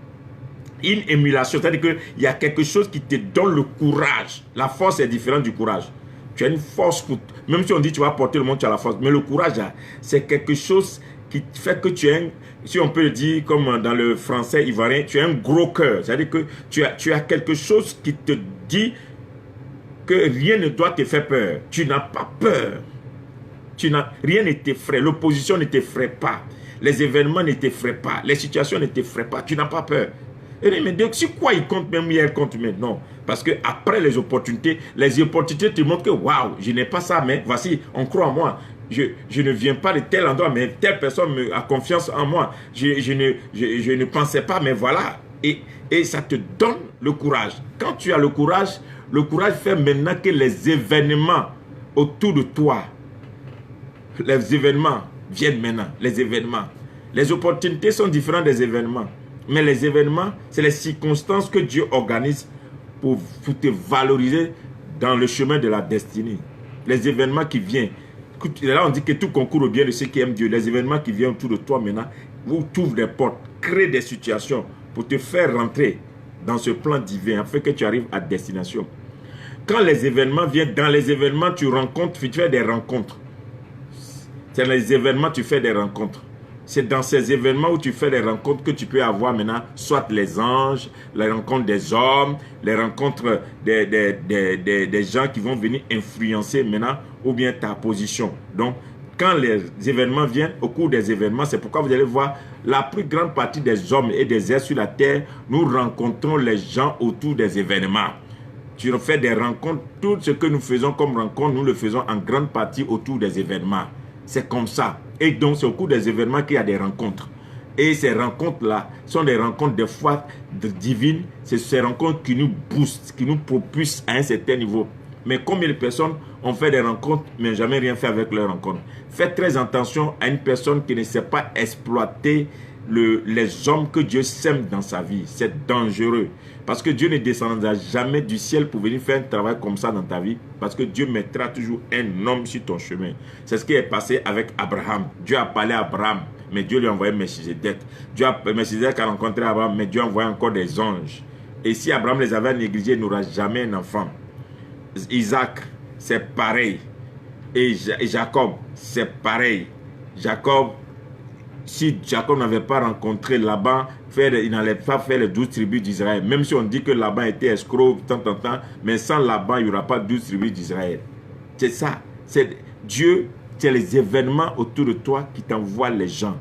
une émulation. C'est-à-dire qu'il y a quelque chose qui te donne le courage. La force est différente du courage. Tu as une force, même si on dit tu vas porter le monde, tu as la force. Mais le courage, c'est quelque chose qui fait que tu as, si on peut le dire comme dans le français ivoirien, tu as un gros cœur. C'est-à-dire que tu as quelque chose qui te dit que rien ne doit te faire peur. Tu n'as pas peur. Rien ne t'effraie. L'opposition ne t'effraie pas. Les événements ne t'effraient pas. Les situations ne t'effraient pas. Tu n'as pas peur. Mais donc, si quoi il compte même, elle compte maintenant. Parce que après les opportunités te montrent que waouh, je n'ai pas ça, mais voici, on croit en moi. Je ne viens pas de tel endroit, mais telle personne a confiance en moi. Je ne pensais pas, mais voilà. Et ça te donne le courage. Quand tu as le courage, Le courage fait maintenant que les événements autour de toi, les événements viennent maintenant, les événements. Les opportunités sont différentes des événements. Mais les événements, c'est les circonstances que Dieu organise pour te valoriser dans le chemin de la destinée. Les événements qui viennent. Là, on dit que tout concourt au bien de ceux qui aiment Dieu. Les événements qui viennent autour de toi maintenant, vous t'ouvrent des portes, créent des situations pour te faire rentrer dans ce plan divin afin que tu arrives à destination. Quand les événements viennent, dans les événements, tu fais des rencontres. C'est dans les événements tu fais des rencontres. C'est dans ces événements où tu fais des rencontres que tu peux avoir maintenant, soit les anges, les rencontres des hommes, les rencontres des gens qui vont venir influencer maintenant, ou bien ta position. Donc, quand les événements viennent, au cours des événements, c'est pourquoi vous allez voir la plus grande partie des hommes et des êtres sur la terre, nous rencontrons les gens autour des événements. Tu fais des rencontres, tout ce que nous faisons comme rencontre, nous le faisons en grande partie autour des événements. C'est comme ça. Et donc, c'est au cours des événements qu'il y a des rencontres. Et ces rencontres-là sont des rencontres des fois divines. C'est ces rencontres qui nous boostent, qui nous propulsent à un certain niveau. Mais combien de personnes ont fait des rencontres, mais jamais rien fait avec leurs rencontres? Faites très attention à une personne qui ne sait pas exploiter les hommes que Dieu sème dans sa vie. C'est dangereux. Parce que Dieu ne descendra jamais du ciel pour venir faire un travail comme ça dans ta vie. Parce que Dieu mettra toujours un homme sur ton chemin. C'est ce qui est passé avec Abraham. Dieu a parlé à Abraham, mais Dieu lui a envoyé Melchisedec. Melchisedec a rencontré Abraham, mais Dieu a envoyé encore des anges. Et si Abraham les avait négligés, il n'aura jamais un enfant. Isaac, c'est pareil. Et Jacob, c'est pareil. Si Jacob n'avait pas rencontré Laban, il n'allait pas faire les 12 tribus d'Israël. Même si on dit que Laban était escroc, mais sans Laban, il n'y aura pas 12 tribus d'Israël. C'est ça. C'est Dieu, c'est les événements autour de toi qui t'envoient les gens.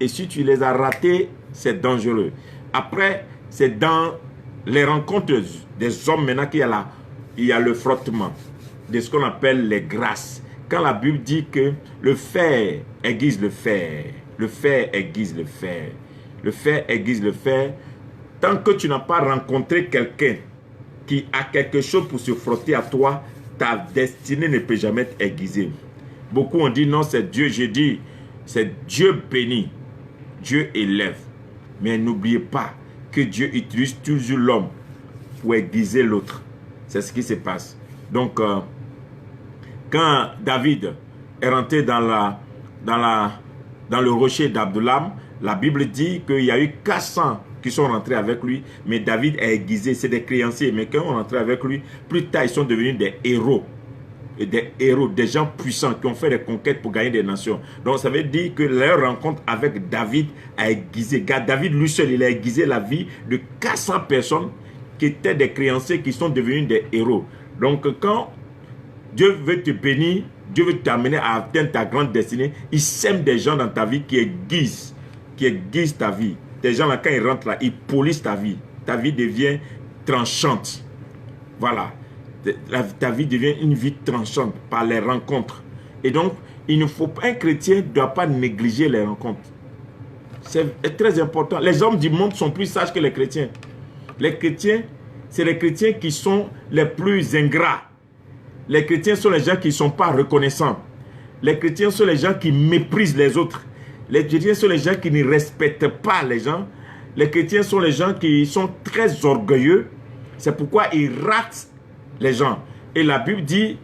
Et si tu les as ratés, c'est dangereux. Après, c'est dans les rencontres des hommes maintenant qu'il y a le frottement de ce qu'on appelle les grâces. Quand la Bible dit que le fer aiguise le fer, le fer aiguise le fer, le fer aiguise le fer, tant que tu n'as pas rencontré quelqu'un qui a quelque chose pour se frotter à toi, ta destinée ne peut jamais être aiguisée. Beaucoup ont dit non, c'est Dieu. J'ai dit, c'est Dieu bénit, Dieu élève. Mais n'oubliez pas que Dieu utilise toujours l'homme pour aiguiser l'autre. C'est ce qui se passe. Donc, quand David est rentré dans le rocher d'Abdullam, la Bible dit qu'il y a eu 400 qui sont rentrés avec lui, mais David a aiguisé, c'est des créanciers, mais quand on est rentré avec lui, plus tard ils sont devenus des héros. Et des héros, des gens puissants qui ont fait des conquêtes pour gagner des nations. Donc ça veut dire que leur rencontre avec David a aiguisé. David lui seul, il a aiguisé la vie de 400 personnes qui étaient des créanciers qui sont devenus des héros. Donc quand Dieu veut te bénir, Dieu veut t'amener à atteindre ta grande destinée, il sème des gens dans ta vie qui aiguisent ta vie. Des gens là, quand ils rentrent là, ils polissent ta vie. Ta vie devient tranchante. Voilà. Ta vie devient une vie tranchante par les rencontres. Et donc, il ne faut pas, un chrétien ne doit pas négliger les rencontres. C'est très important. Les hommes du monde sont plus sages que les chrétiens. Les chrétiens, c'est les chrétiens qui sont les plus ingrats. Les chrétiens sont les gens qui ne sont pas reconnaissants. Les chrétiens sont les gens qui méprisent les autres. Les chrétiens sont les gens qui ne respectent pas les gens. Les chrétiens sont les gens qui sont très orgueilleux. C'est pourquoi ils ratent les gens. Et la Bible dit,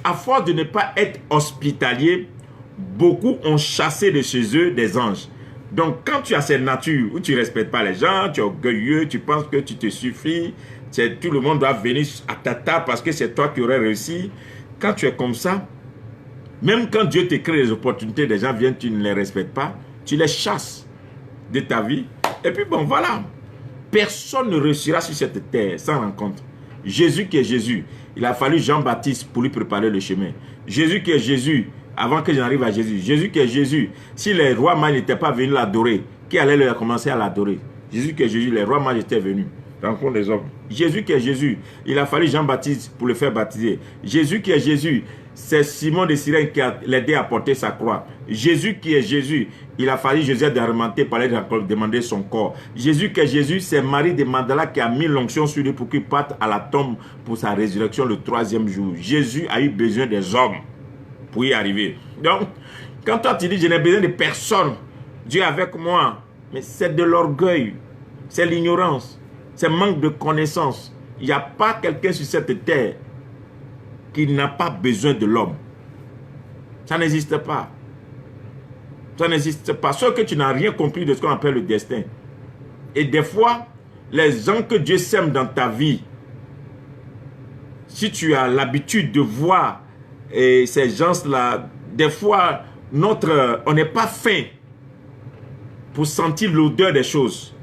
à force de ne pas être hospitalier, beaucoup ont chassé de chez eux des anges. Donc quand tu as cette nature où tu ne respectes pas les gens, tu es orgueilleux, tu penses que tu te suffis, tout le monde doit venir à ta table parce que c'est toi qui aurais réussi. Quand tu es comme ça, même quand Dieu te crée les opportunités, les gens viennent, tu ne les respectes pas, tu les chasses de ta vie. Et puis bon, voilà. Personne ne réussira sur cette terre sans rencontre. Jésus qui est Jésus, il a fallu Jean-Baptiste pour lui préparer le chemin. Jésus qui est Jésus, avant que j'arrive à Jésus. Jésus qui est Jésus, si les rois mages n'étaient pas venus l'adorer, qui allait leur commencer à l'adorer? Jésus qui est Jésus, les rois mages étaient venus. Rencontre des hommes. Jésus qui est Jésus, il a fallu Jean-Baptiste pour le faire baptiser. Jésus qui est Jésus, c'est Simon de Cyrène qui a l'aidé à porter sa croix. Jésus qui est Jésus, il a fallu Joseph d'Arimathée pour aller demander son corps. Jésus qui est Jésus, c'est Marie de Magdala qui a mis l'onction sur lui pour qu'il parte à la tombe pour sa résurrection le 3e jour. Jésus a eu besoin des hommes pour y arriver. Donc, quand toi tu dis je n'ai besoin de personne, Dieu est avec moi, mais c'est de l'orgueil, c'est l'ignorance, c'est manque de connaissance. Il n'y a pas quelqu'un sur cette terre qui n'a pas besoin de l'homme. Ça n'existe pas. Ça n'existe pas. Sauf que tu n'as rien compris de ce qu'on appelle le destin. Et des fois, les gens que Dieu sème dans ta vie, si tu as l'habitude de voir ces gens-là, des fois, on n'est pas fin pour sentir l'odeur des choses,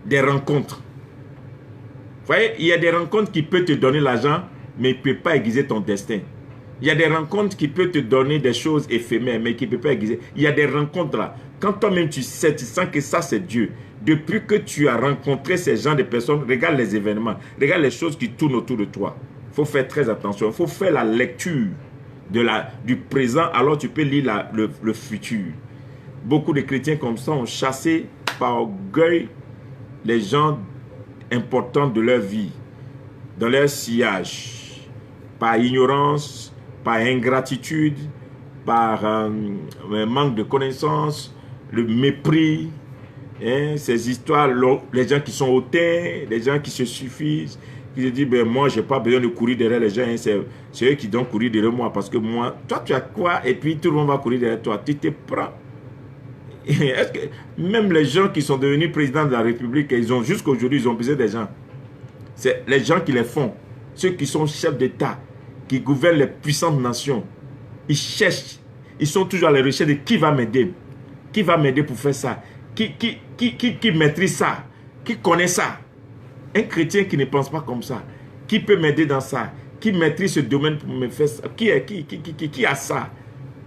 des rencontres. Vous voyez, il y a des rencontres qui peuvent te donner l'argent, mais il ne peut pas aiguiser ton destin. Il y a des rencontres qui peuvent te donner des choses éphémères, mais qui ne peuvent pas aiguiser. Il y a des rencontres là. Quand toi-même tu sais, tu sens que ça c'est Dieu. Depuis que tu as rencontré ces gens de personnes, regarde les événements, regarde les choses qui tournent autour de toi. Il faut faire très attention. Il faut faire la lecture du présent, alors tu peux lire le futur. Beaucoup de chrétiens comme ça ont chassé par orgueil les gens importants de leur vie, dans leur sillage, par ignorance, par ingratitude, par manque de connaissances, le mépris, hein, ces histoires, les gens qui sont hautains, les gens qui se suffisent, qui se disent, ben moi, je n'ai pas besoin de courir derrière les gens, hein, c'est eux qui doivent courir derrière moi, parce que moi, toi, tu as quoi, et puis tout le monde va courir derrière toi, tu te prends. Est-ce que même les gens qui sont devenus présidents de la République, jusqu'à aujourd'hui, ils ont besoin des gens. C'est les gens qui les font, ceux qui sont chefs d'État, qui gouvernent les puissantes nations. Ils cherchent, ils sont toujours à la recherche de qui va m'aider. Qui va m'aider pour faire ça? Qui maîtrise ça? Qui connaît ça? Un chrétien qui ne pense pas comme ça, qui peut m'aider dans ça? Qui maîtrise ce domaine pour me faire ça? Qui a ça?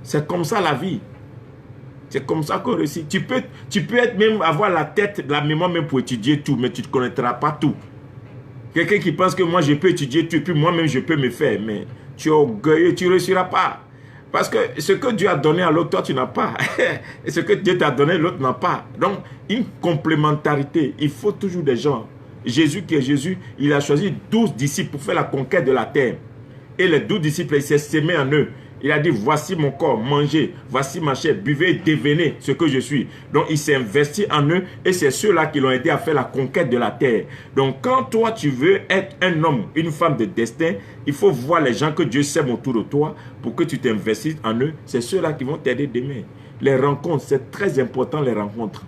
C'est comme ça la vie. C'est comme ça qu'on réussit. Tu peux être même avoir la tête, la mémoire même pour étudier tout, mais tu ne connaîtras pas tout. Quelqu'un qui pense que moi je peux étudier tout, et puis moi-même je peux me faire, mais tu es orgueilleux, tu ne réussiras pas. Parce que ce que Dieu a donné à l'autre, toi tu n'as pas. Et ce que Dieu t'a donné, l'autre n'a pas. Donc, une complémentarité. Il faut toujours des gens. Jésus qui est Jésus, il a choisi 12 disciples pour faire la conquête de la terre. Et les 12 disciples, il s'est sémé en eux. Il a dit, voici mon corps, mangez, voici ma chair, buvez et devenez ce que je suis. Donc, il s'est investi en eux et c'est ceux-là qui l'ont aidé à faire la conquête de la terre. Donc, quand toi, tu veux être un homme, une femme de destin, il faut voir les gens que Dieu sème autour de toi pour que tu t'investisses en eux. C'est ceux-là qui vont t'aider demain. Les rencontres, c'est très important les rencontres.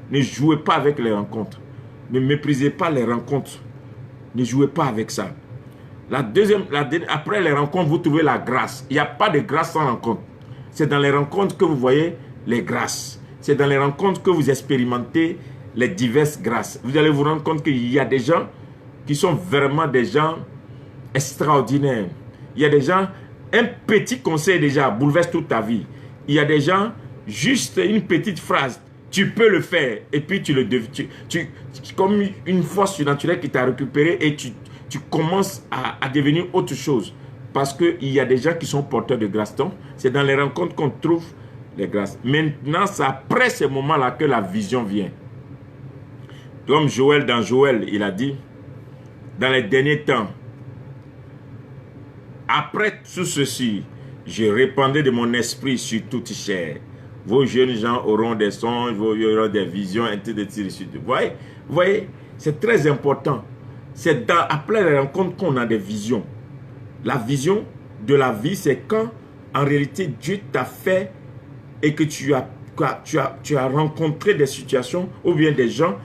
Ne jouez pas avec les rencontres. Ne méprisez pas les rencontres. Ne jouez pas avec ça. Après les rencontres, vous trouvez la grâce. Il n'y a pas de grâce sans rencontre. C'est dans les rencontres que vous voyez les grâces. C'est dans les rencontres que vous expérimentez les diverses grâces. Vous allez vous rendre compte qu'il y a des gens qui sont vraiment des gens extraordinaires. Il y a des gens, un petit conseil déjà bouleverse toute ta vie. Il y a des gens, juste une petite phrase, tu peux le faire. Et puis tu le deviens. Comme une force surnaturelle qui t'a récupéré et tu commences à devenir autre chose. Parce qu'il y a des gens qui sont porteurs de grâce. Donc, c'est dans les rencontres qu'on trouve les grâces. Maintenant, c'est après ces moments-là que la vision vient. Comme Joël, dans Joël, il a dit, dans les derniers temps, après tout ceci, je répandrai de mon esprit sur toute chair. Vos jeunes gens auront des songes, vos auront des visions, etc. Vous voyez, c'est très important. C'est après les rencontres qu'on a des visions. La vision de la vie, c'est quand, en réalité, Dieu t'a fait et que tu as rencontré des situations ou bien des gens,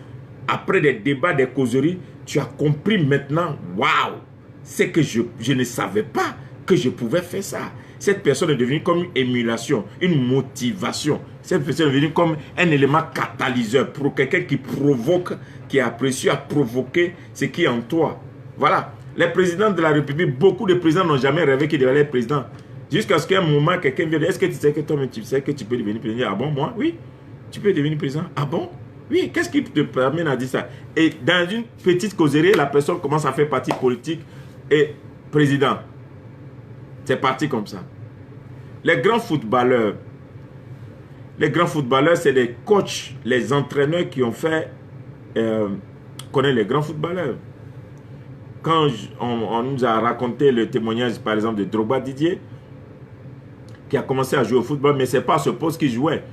après des débats, des causeries, tu as compris maintenant, waouh, c'est que je ne savais pas que je pouvais faire ça. Cette personne est devenue comme une émulation, une motivation. Cette personne est devenue comme un élément catalyseur pour quelqu'un qui provoque, qui a apprécié à provoquer ce qui est en toi. Voilà. Les présidents de la République, beaucoup de présidents n'ont jamais rêvé qu'ils devaient être présidents. Jusqu'à ce qu'à un moment, quelqu'un vienne dire, est-ce que tu sais que toi-même tu sais que tu peux devenir président? Ah bon, moi? Oui. Tu peux devenir président? Ah bon? Oui, qu'est-ce qui te permet à dire ça? Et dans une petite causerie, la personne commence à faire partie politique et président. C'est parti comme ça. Les grands footballeurs, c'est les coachs, les entraîneurs qui ont fait connaître les grands footballeurs. Quand on nous a raconté le témoignage, par exemple, de Drogba Didier, qui a commencé à jouer au football, mais ce n'est pas à ce poste qu'il jouait.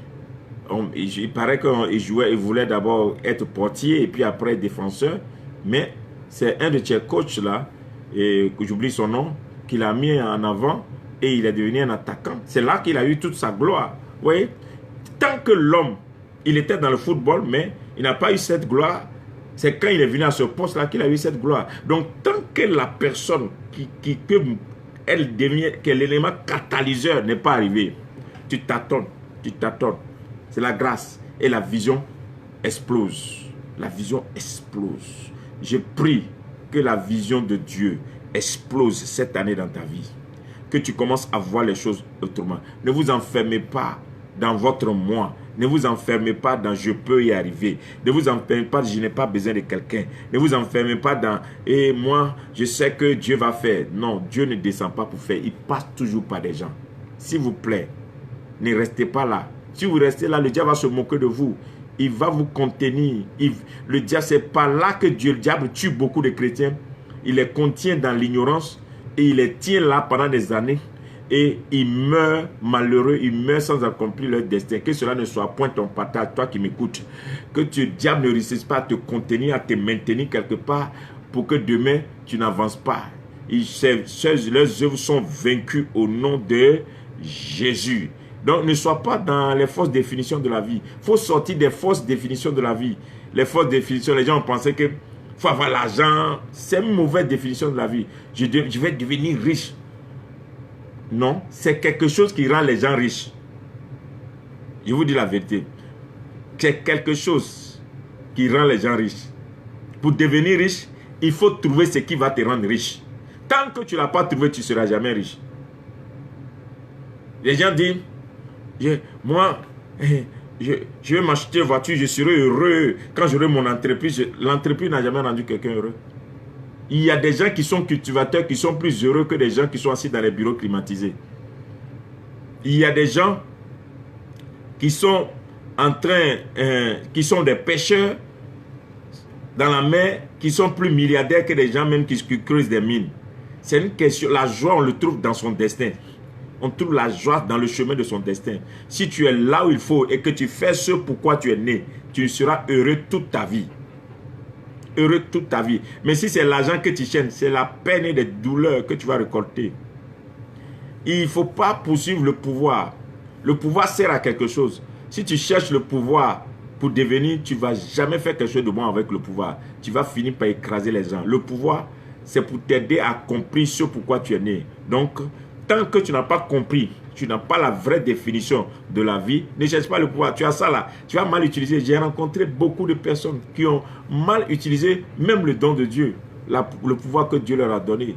Il paraît qu'il jouait, il voulait d'abord être portier et puis après défenseur, mais c'est un de ces coachs-là, et que j'oublie son nom, qu'il a mis en avant et il est devenu un attaquant. C'est là qu'il a eu toute sa gloire. Vous voyez, tant que l'homme, il était dans le football, mais il n'a pas eu cette gloire, c'est quand il est venu à ce poste-là qu'il a eu cette gloire. Donc, tant que la personne elle devient, que l'élément catalyseur n'est pas arrivé, tu tâtonnes. C'est la grâce et la vision explose. La vision explose. Je prie que la vision de Dieu explose cette année dans ta vie. Que tu commences à voir les choses autrement. Ne vous enfermez pas dans votre moi. Ne vous enfermez pas dans je peux y arriver. Ne vous enfermez pas je n'ai pas besoin de quelqu'un. Ne vous enfermez pas dans et moi je sais que Dieu va faire. Non, Dieu ne descend pas pour faire. Il passe toujours par des gens. S'il vous plaît, ne restez pas là. Si vous restez là, le diable va se moquer de vous. Il va vous contenir. Le diable, c'est pas là que le diable tue beaucoup de chrétiens. Il les contient dans l'ignorance et il les tient là pendant des années. Et ils meurent malheureux, ils meurent sans accomplir leur destin. Que cela ne soit point ton partage, toi qui m'écoutes. Que le diable ne réussisse pas à te contenir, à te maintenir quelque part pour que demain, tu n'avances pas. Leurs œuvres sont vaincues au nom de Jésus. Donc, ne sois pas dans les fausses définitions de la vie. Il faut sortir des fausses définitions de la vie. Les fausses définitions, les gens ont pensé que faut avoir l'argent. C'est une mauvaise définition de la vie. Je vais devenir riche. Non, c'est quelque chose qui rend les gens riches. Je vous dis la vérité. C'est quelque chose qui rend les gens riches. Pour devenir riche, il faut trouver ce qui va te rendre riche. Tant que tu ne l'as pas trouvé, tu ne seras jamais riche. Les gens disent, moi, je vais m'acheter une voiture, je serai heureux quand j'aurai mon entreprise. L'entreprise n'a jamais rendu quelqu'un heureux. Il y a des gens qui sont cultivateurs qui sont plus heureux que des gens qui sont assis dans les bureaux climatisés. Il y a des gens qui sont qui sont des pêcheurs dans la mer, qui sont plus milliardaires que des gens même qui creusent des mines. C'est une question, la joie on le trouve dans son destin. On trouve la joie dans le chemin de son destin. Si tu es là où il faut et que tu fais ce pourquoi tu es né, tu seras heureux toute ta vie. Heureux toute ta vie. Mais si c'est l'argent que tu cherches, c'est la peine et les douleurs que tu vas récolter. Il ne faut pas poursuivre le pouvoir. Le pouvoir sert à quelque chose. Si tu cherches le pouvoir pour devenir, tu ne vas jamais faire quelque chose de bon avec le pouvoir. Tu vas finir par écraser les gens. Le pouvoir, c'est pour t'aider à accomplir ce pourquoi tu es né. Donc, tant que tu n'as pas compris, tu n'as pas la vraie définition de la vie, ne cherche pas le pouvoir. Tu as ça là, tu vas mal utiliser. J'ai rencontré beaucoup de personnes qui ont mal utilisé même le don de Dieu, le pouvoir que Dieu leur a donné.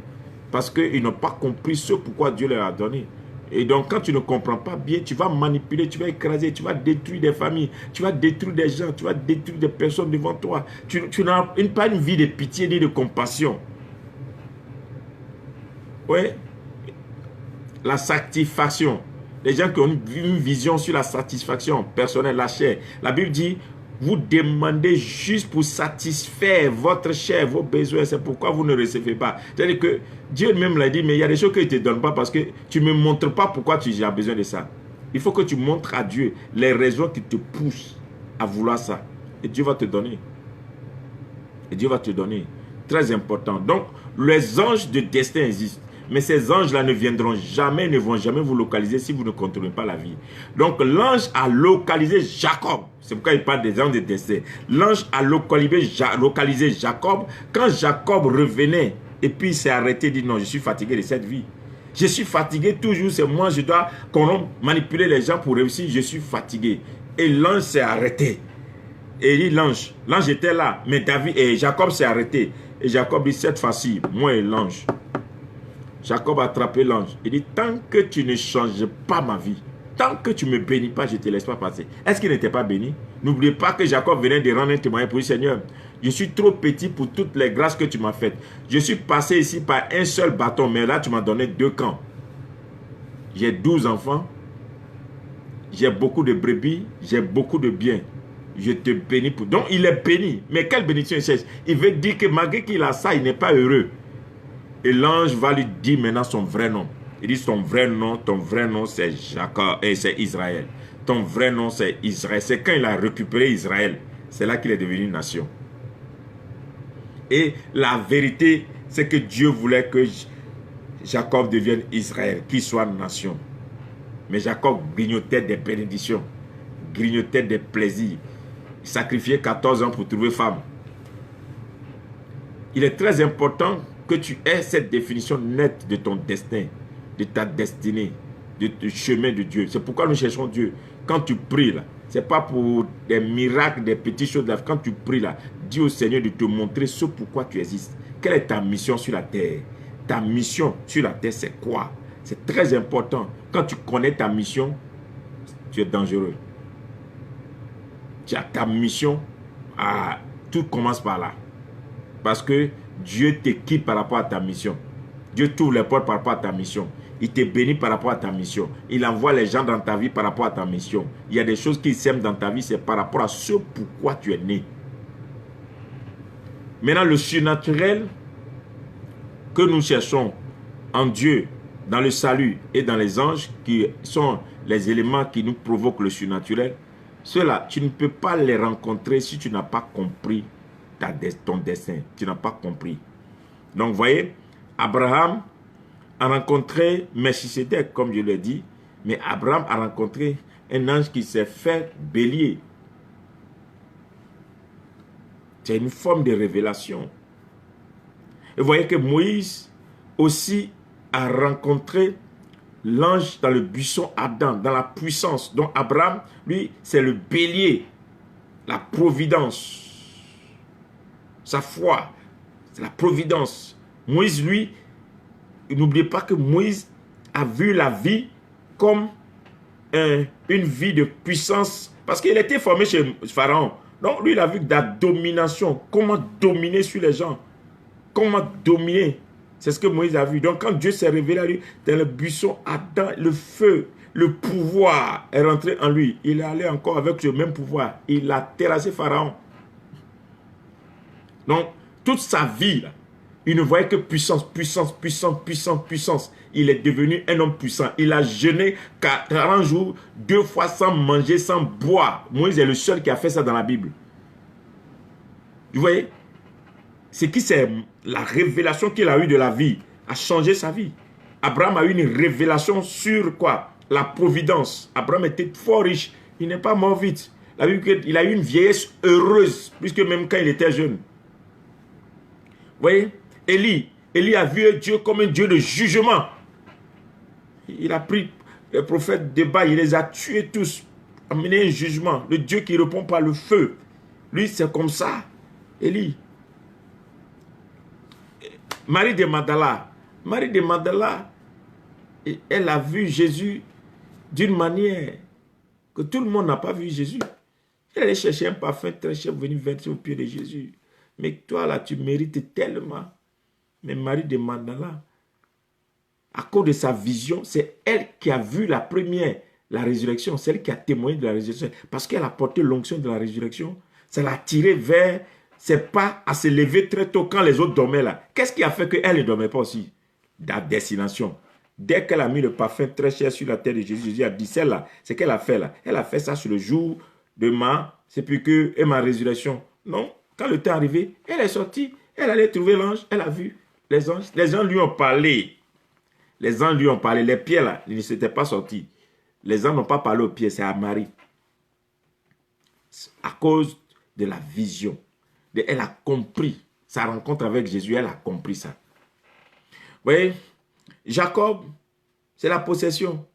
Parce qu'ils n'ont pas compris ce pourquoi Dieu leur a donné. Et donc quand tu ne comprends pas bien, tu vas manipuler, tu vas écraser, tu vas détruire des familles, tu vas détruire des gens, tu vas détruire des personnes devant toi. Tu n'as pas une vie de pitié ni de compassion. Oui. La satisfaction. Les gens qui ont une vision sur la satisfaction personnelle, la chair. La Bible dit, vous demandez juste pour satisfaire votre chair, vos besoins. C'est pourquoi vous ne recevez pas. C'est-à-dire que Dieu même l'a dit, mais il y a des choses qu'il ne te donne pas parce que tu ne me montres pas pourquoi tu as besoin de ça. Il faut que tu montres à Dieu les raisons qui te poussent à vouloir ça. Et Dieu va te donner. Et Dieu va te donner. Très important. Donc, les anges de destin existent. Mais ces anges-là ne viendront jamais, ne vont jamais vous localiser si vous ne contrôlez pas la vie. Donc l'ange a localisé Jacob. C'est pourquoi il parle des anges de destin. L'ange a localisé Jacob. Quand Jacob revenait, et puis il s'est arrêté, il dit non, je suis fatigué de cette vie. Je suis fatigué toujours, c'est moi, je dois manipuler les gens pour réussir, je suis fatigué. Et l'ange s'est arrêté. Et il dit l'ange était là, mais Jacob s'est arrêté. Et Jacob dit cette fois-ci, moi et l'ange. Jacob a attrapé l'ange. Il dit, tant que tu ne changes pas ma vie, Tant que tu ne me bénis pas, je ne te laisse pas passer. Est-ce qu'il n'était pas béni? N'oubliez pas que Jacob venait de rendre un témoignage pour lui, Seigneur. Je suis trop petit pour toutes les grâces que tu m'as faites. Je suis passé ici par un seul bâton, mais là, tu m'as donné 2 camps. J'ai 12 enfants. J'ai beaucoup de brebis. J'ai beaucoup de biens. Je te bénis pour... Donc, il est béni. Mais quelle bénédiction il cherche? Il veut dire que malgré qu'il a ça, il n'est pas heureux. Et l'ange va lui dire maintenant son vrai nom. Il dit ton vrai nom c'est Jacob et c'est Israël. Ton vrai nom c'est Israël. C'est quand il a récupéré Israël. C'est là qu'il est devenu une nation. Et la vérité, c'est que Dieu voulait que Jacob devienne Israël, qu'il soit nation. Mais Jacob grignotait des bénédictions, grignotait des plaisirs. Il sacrifiait 14 ans pour trouver femme. Il est très important que tu aies cette définition nette de ton destin, de ta destinée, de ton chemin de Dieu. C'est pourquoi nous cherchons Dieu. Quand tu pries là, ce n'est pas pour des miracles, des petites choses là. Quand tu pries là, dis au Seigneur de te montrer ce pourquoi tu existes. Quelle est ta mission sur la terre? Ta mission sur la terre, c'est quoi? C'est très important. Quand tu connais ta mission, tu es dangereux. Tu as ta mission, tout commence par là. Parce que Dieu t'équipe par rapport à ta mission. Dieu t'ouvre les portes par rapport à ta mission. Il te bénit par rapport à ta mission. Il envoie les gens dans ta vie par rapport à ta mission. Il y a des choses qui s'aiment dans ta vie, c'est par rapport à ce pourquoi tu es né. Maintenant, le surnaturel que nous cherchons en Dieu, dans le salut et dans les anges, qui sont les éléments qui nous provoquent le surnaturel, ceux-là, tu ne peux pas les rencontrer si tu n'as pas compris ton destin. Tu n'as pas compris. Donc, vous voyez, Abraham a rencontré Melchisédek, comme je l'ai dit, mais Abraham a rencontré un ange qui s'est fait bélier. C'est une forme de révélation. Et vous voyez que Moïse aussi a rencontré l'ange dans le buisson Adam, dans la puissance. Donc Abraham, lui, c'est le bélier, la providence. Sa foi, c'est la providence. Moïse, lui, n'oubliez pas que Moïse a vu la vie comme une vie de puissance. Parce qu'il était formé chez Pharaon. Donc lui, il a vu de la domination. Comment dominer sur les gens. Comment dominer. C'est ce que Moïse a vu. Donc quand Dieu s'est révélé à lui, dans le buisson Adam, le feu, le pouvoir est rentré en lui. Il est allé encore avec ce même pouvoir. Il a terrassé Pharaon. Donc, toute sa vie, là, il ne voyait que puissance, puissance, puissance, puissance, puissance. Il est devenu un homme puissant. Il a jeûné 40 jours, 2 fois sans manger, sans boire. Moïse est le seul qui a fait ça dans la Bible. Vous voyez? C'est la révélation qu'il a eue de la vie a changé sa vie. Abraham a eu une révélation sur quoi? La providence. Abraham était fort riche. Il n'est pas mort vite. La Bible, il a eu une vieillesse heureuse, puisque même quand il était jeune. Vous voyez, Élie a vu Dieu comme un Dieu de jugement. Il a pris les prophètes de Baal, il les a tués tous, amené un jugement. Le Dieu qui répond par le feu. Lui, c'est comme ça. Élie. Marie de Magdala, elle a vu Jésus d'une manière que tout le monde n'a pas vu Jésus. Elle allait chercher un parfum très cher pour venir verser au pied de Jésus. Mais toi, là, tu mérites tellement. Mais Marie de Magdala, à cause de sa vision, c'est elle qui a vu la résurrection. C'est elle qui a témoigné de la résurrection. Parce qu'elle a porté l'onction de la résurrection. Ça l'a tiré vers ses pas à se lever très tôt quand les autres dormaient là. Qu'est-ce qui a fait qu'elle ne dormait pas aussi? La destination. Dès qu'elle a mis le parfum très cher sur la tête de Jésus, Jésus a dit, celle-là, c'est qu'elle a fait là. Elle a fait ça sur le jour de ma sépulture et ma résurrection. Non. Quand le temps est arrivé, elle est sortie, elle allait trouver l'ange, elle a vu les anges. Les anges lui ont parlé. Les anges lui ont parlé. Les pieds là, ils ne s'étaient pas sortis. Les anges n'ont pas parlé aux pieds, c'est à Marie. À cause de la vision. Elle a compris sa rencontre avec Jésus, elle a compris ça. Vous voyez, Jacob, c'est la possession.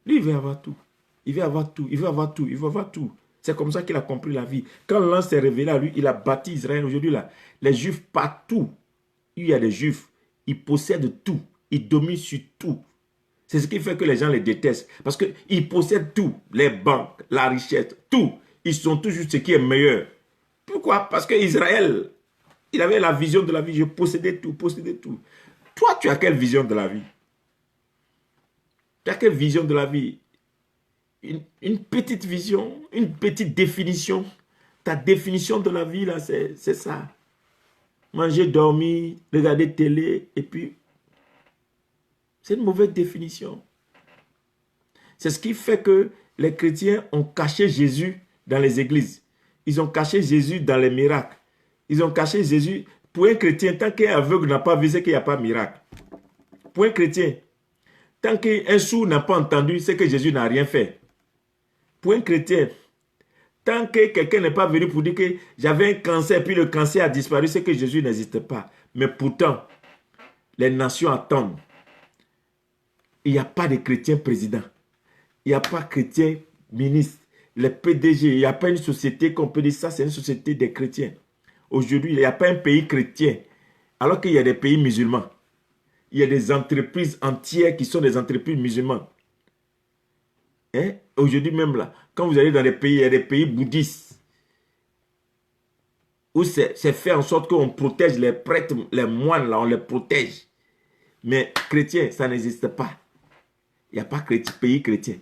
Lui, il veut avoir tout. Il veut avoir tout, il veut avoir tout, il veut avoir tout. C'est comme ça qu'il a compris la vie. Quand l'ange s'est révélé à lui, il a bâti Israël. Aujourd'hui, là, les Juifs, partout, il y a des Juifs, ils possèdent tout. Ils dominent sur tout. C'est ce qui fait que les gens les détestent. Parce qu'ils possèdent tout. Les banques, la richesse, tout. Ils sont toujours ce qui est meilleur. Pourquoi? Parce qu'Israël, il avait la vision de la vie. Je possédais tout, possédais tout. Toi, tu as quelle vision de la vie? Tu as quelle vision de la vie? Une petite vision, une petite définition. Ta définition de la vie, là, c'est ça. Manger, dormir, regarder télé, et puis... C'est une mauvaise définition. C'est ce qui fait que les chrétiens ont caché Jésus dans les églises. Ils ont caché Jésus dans les miracles. Ils ont caché Jésus. Pour un chrétien, tant qu'un aveugle n'a pas vu, c'est qu'il n'y a pas de miracle. Pour un chrétien, tant qu'un sourd n'a pas entendu, c'est que Jésus n'a rien fait. Pour un chrétien, tant que quelqu'un n'est pas venu pour dire que j'avais un cancer, puis le cancer a disparu, c'est que Jésus n'existe pas. Mais pourtant, les nations attendent. Il n'y a pas de chrétien président. Il n'y a pas de chrétien ministre. Les PDG, il n'y a pas une société qu'on peut dire ça, c'est une société des chrétiens. Aujourd'hui, il n'y a pas un pays chrétien, alors qu'il y a des pays musulmans. Il y a des entreprises entières qui sont des entreprises musulmanes. Hein? Aujourd'hui même là, quand vous allez dans les pays, il y a des pays bouddhistes, où c'est fait en sorte qu'on protège les prêtres, les moines, là, on les protège. Mais chrétien, ça n'existe pas. Il n'y a pas pays chrétien.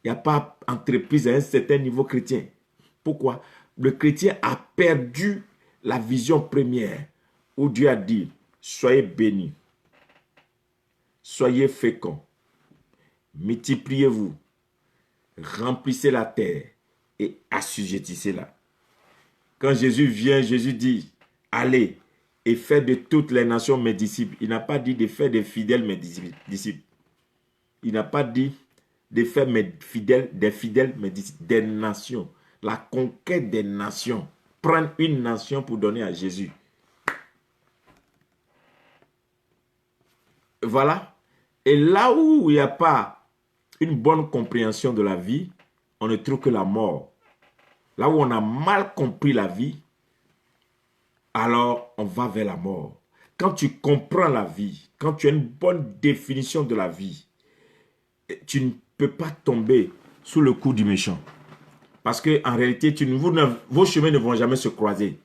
Il n'y a pas entreprise à un certain niveau chrétien. Pourquoi? Le chrétien a perdu la vision première où Dieu a dit, soyez bénis, soyez féconds, multipliez-vous, remplissez la terre et assujettissez-la. Quand Jésus vient, Jésus dit, allez et faites de toutes les nations mes disciples. Il n'a pas dit de faire des fidèles mes disciples. Il n'a pas dit de faire des fidèles mes disciples, des nations. La conquête des nations. Prendre une nation pour donner à Jésus. Voilà. Et là où il n'y a pas une bonne compréhension de la vie, on ne trouve que la mort. Là où on a mal compris la vie, alors on va vers la mort. Quand tu comprends la vie, quand tu as une bonne définition de la vie, tu ne peux pas tomber sous le coup du méchant. Parce qu'en réalité, vos chemins ne vont jamais se croiser.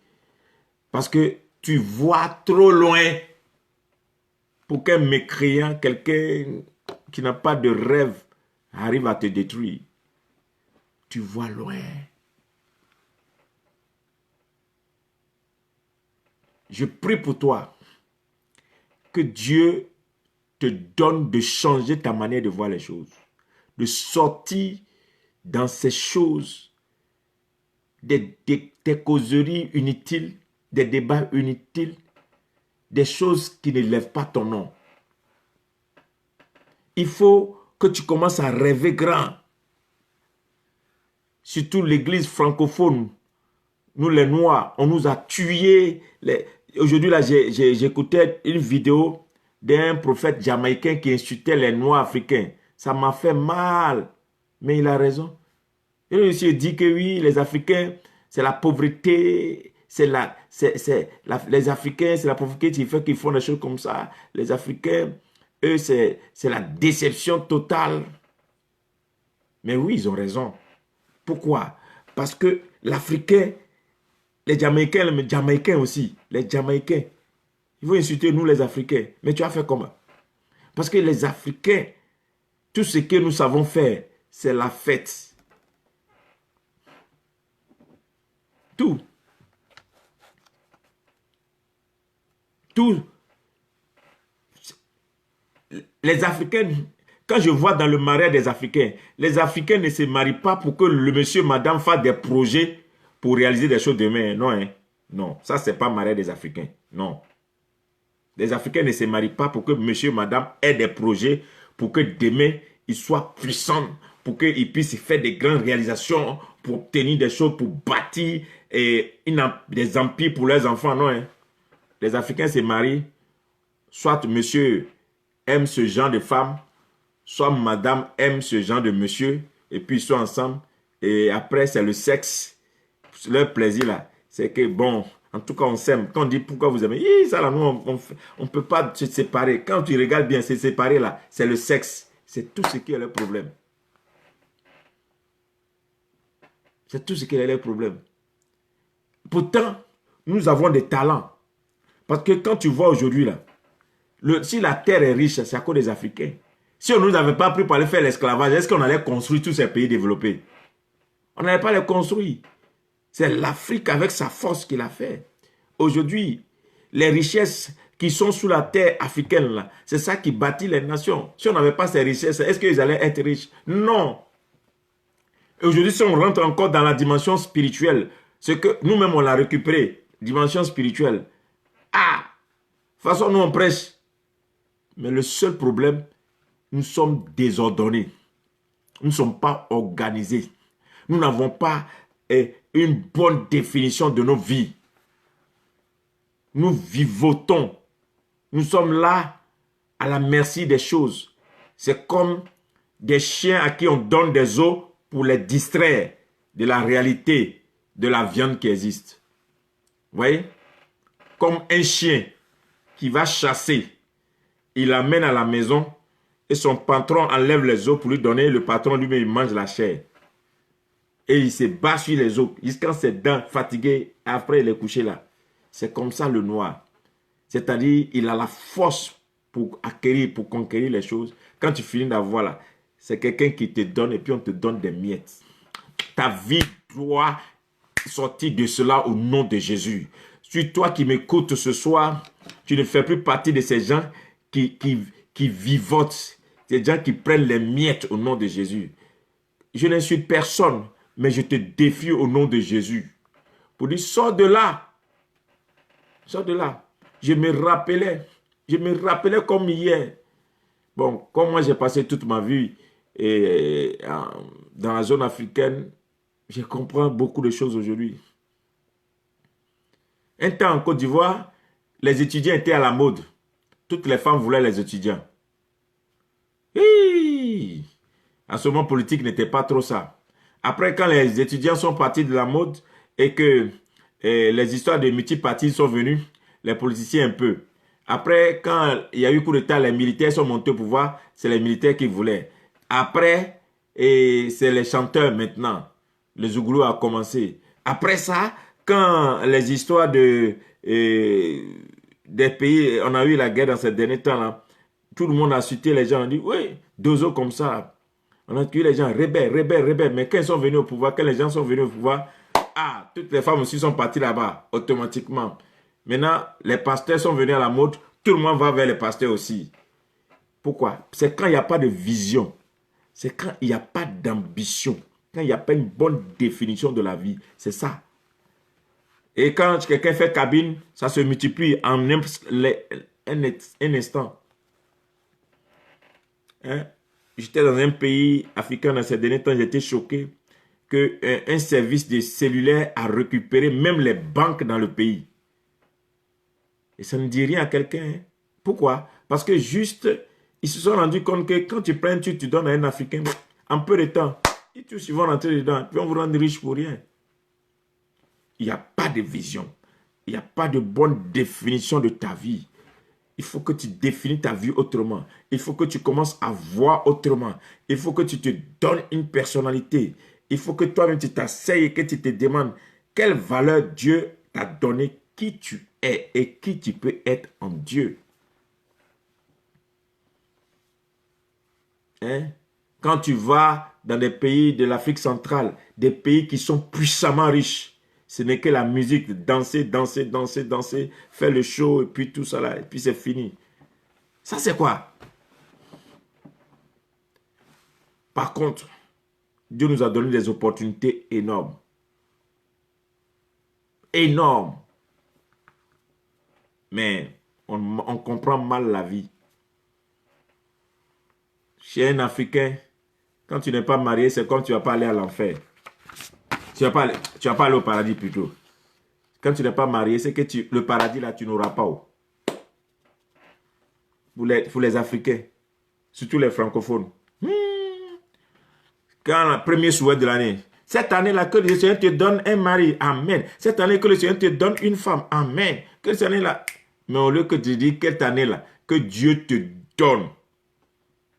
Parce que tu vois trop loin pour qu'un mécréant, quelqu'un qui n'a pas de rêve, arrive à te détruire. Tu vois loin. Je prie pour toi que Dieu te donne de changer ta manière de voir les choses, de sortir dans ces choses, des causeries inutiles, des débats inutiles, des choses qui ne lèvent pas ton nom. Il faut que tu commences à rêver grand. Surtout l'église francophone, nous les Noirs, on nous a tués. Aujourd'hui, là, j'écoutais une vidéo d'un prophète jamaïcain qui insultait les Noirs africains. Ça m'a fait mal. Mais il a raison. Et le monsieur dit que oui, les Africains, c'est la pauvreté. Les Africains, c'est la pauvreté qui fait qu'ils font des choses comme ça. Les Africains, eux, c'est la déception totale. Mais oui, ils ont raison. Pourquoi? Parce que l'Africain, les Jamaïcains aussi, les Jamaïcains, ils vont insulter nous les Africains. Mais tu as fait comment? Parce que les Africains, tout ce que nous savons faire, c'est la fête. Tout. Tout. Les Africains, quand je vois dans le mariage des Africains, les Africains ne se marient pas pour que le monsieur, madame fassent des projets pour réaliser des choses demain. Non, hein? Non, ça c'est pas mariage des Africains. Non. Les Africains ne se marient pas pour que monsieur, madame aient des projets pour que demain, ils soient puissants, pour qu'ils puissent faire des grandes réalisations, pour obtenir des choses, pour bâtir des empires pour leurs enfants. Non, hein? Les Africains se marient, soit monsieur aime ce genre de femme, soit madame aime ce genre de monsieur, et puis ils sont ensemble, et après c'est le sexe, leur plaisir là, c'est que bon, En tout cas, on s'aime. Quand on dit pourquoi vous aimez, ça là, nous, on ne peut pas se séparer. Quand tu regardes bien, c'est séparé là. C'est le sexe. C'est tout ce qui est le problème. C'est tout ce qui est le problème. Pourtant, nous avons des talents. Parce que quand tu vois aujourd'hui là, si la terre est riche, c'est à cause des Africains. Si on ne nous avait pas pris pour aller faire l'esclavage, est-ce qu'on allait construire tous ces pays développés? On n'allait pas les construire. C'est l'Afrique avec sa force qui l'a fait. Aujourd'hui, les richesses qui sont sous la terre africaine, c'est ça qui bâtit les nations. Si on n'avait pas ces richesses, est-ce qu'ils allaient être riches? Non. Et aujourd'hui, si on rentre encore dans la dimension spirituelle, c'est que nous-mêmes, on l'a récupéré, dimension spirituelle. Ah! De toute façon, nous, on prêche. Mais le seul problème, nous sommes désordonnés. Nous ne sommes pas organisés. Nous n'avons pas une bonne définition de nos vies. Nous vivotons. Nous sommes là à la merci des choses. C'est comme des chiens à qui on donne des os pour les distraire de la réalité de la viande qui existe. Vous voyez? Comme un chien qui va chasser. Il l'amène à la maison et son patron enlève les os pour lui donner. Le patron lui-même, il mange la chair. Et il se bat sur les os jusqu'à ses dents fatiguées. Après, il est couché là. C'est comme ça le noir. C'est-à-dire, il a la force pour acquérir, pour conquérir les choses. Quand tu finis d'avoir là, c'est quelqu'un qui te donne et puis on te donne des miettes. Ta vie doit sortir de cela au nom de Jésus. Si toi qui m'écoutes ce soir, tu ne fais plus partie de ces gens qui vivotent, ces gens qui prennent les miettes au nom de Jésus. Je n'insulte personne, mais je te défie au nom de Jésus. Pour dire, sors de là. Sors de là. Je me rappelais comme hier. Bon, comme moi j'ai passé toute ma vie dans la zone africaine, je comprends beaucoup de choses aujourd'hui. Un temps en Côte d'Ivoire, les étudiants étaient à la mode. Toutes les femmes voulaient les étudiants. En ce moment, politique n'était pas trop ça. Après, quand les étudiants sont partis de la mode et que les histoires de multipartisme sont venues, les politiciens un peu. Après, quand il y a eu coup d'État, les militaires sont montés au pouvoir, c'est les militaires qui voulaient. Après, c'est les chanteurs maintenant. Le Zouglou a commencé. Après ça, quand les histoires des pays, on a eu la guerre dans ces derniers temps-là, tout le monde a cité les gens, on a dit, oui, deux autres comme ça. On a tué les gens, rebelles. Mais quand ils sont venus au pouvoir, quand les gens sont venus au pouvoir, toutes les femmes aussi sont parties là-bas, automatiquement. Maintenant, les pasteurs sont venus à la mode, tout le monde va vers les pasteurs aussi. Pourquoi? C'est quand il n'y a pas de vision. C'est quand il n'y a pas d'ambition. Quand il n'y a pas une bonne définition de la vie. C'est ça. Et quand quelqu'un fait cabine, ça se multiplie en un instant. Hein? J'étais dans un pays africain dans ces derniers temps, j'étais choqué qu'un service de cellulaire a récupéré même les banques dans le pays. Et ça ne dit rien à quelqu'un. Hein? Pourquoi? Parce que juste, ils se sont rendus compte que quand tu prends, tu donnes à un Africain, en peu de temps, ils tous vont rentrer dedans, puis on vous rendre riche pour rien. Il n'y a pas de vision. Il n'y a pas de bonne définition de ta vie. Il faut que tu définis ta vie autrement. Il faut que tu commences à voir autrement. Il faut que tu te donnes une personnalité. Il faut que toi-même tu t'asseyes et que tu te demandes quelle valeur Dieu t'a donné, qui tu es et qui tu peux être en Dieu. Hein? Quand tu vas dans des pays de l'Afrique centrale, des pays qui sont puissamment riches, ce n'est que la musique, danser, faire le show et puis tout ça là, et puis c'est fini. Ça c'est quoi? Par contre, Dieu nous a donné des opportunités énormes. Énormes. Mais on comprend mal la vie. Chez un Africain, quand tu n'es pas marié, c'est comme tu ne vas pas aller à l'enfer. Tu ne vas pas aller au paradis plutôt. Quand tu n'es pas marié, c'est que le paradis là, tu n'auras pas. Pour les Africains, surtout les francophones. Quand le premier souhait de l'année, Cette année-là, que le Seigneur te donne un mari. Amen. Cette année, que le Seigneur te donne une femme. Amen. Que cette année-là. Mais au lieu que tu dis cette année-là, que Dieu te donne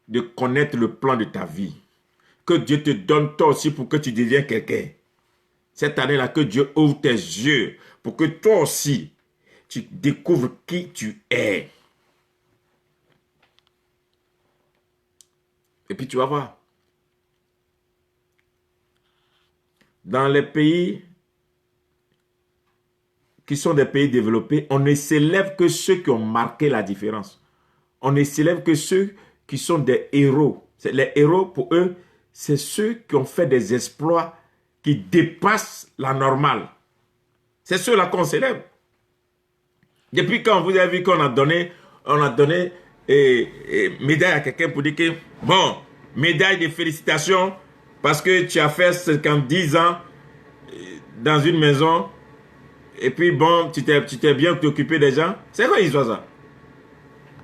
de connaître le plan de ta vie. Que Dieu te donne toi aussi pour que tu deviennes quelqu'un. Cette année-là, que Dieu ouvre tes yeux pour que toi aussi, tu découvres qui tu es. Et puis tu vas voir. Dans les pays qui sont des pays développés, on ne s'élève que ceux qui ont marqué la différence. On ne s'élève que ceux qui sont des héros. Les héros, pour eux, c'est ceux qui ont fait des exploits qui dépassent la normale. C'est ceux-là qu'on s'élève. Depuis quand vous avez vu qu'on a donné médaille à quelqu'un pour dire que, bon, médaille de félicitations parce que tu as fait 50 ans dans une maison et puis bon, tu t'es bien occupé des gens. C'est quoi l'histoire ça?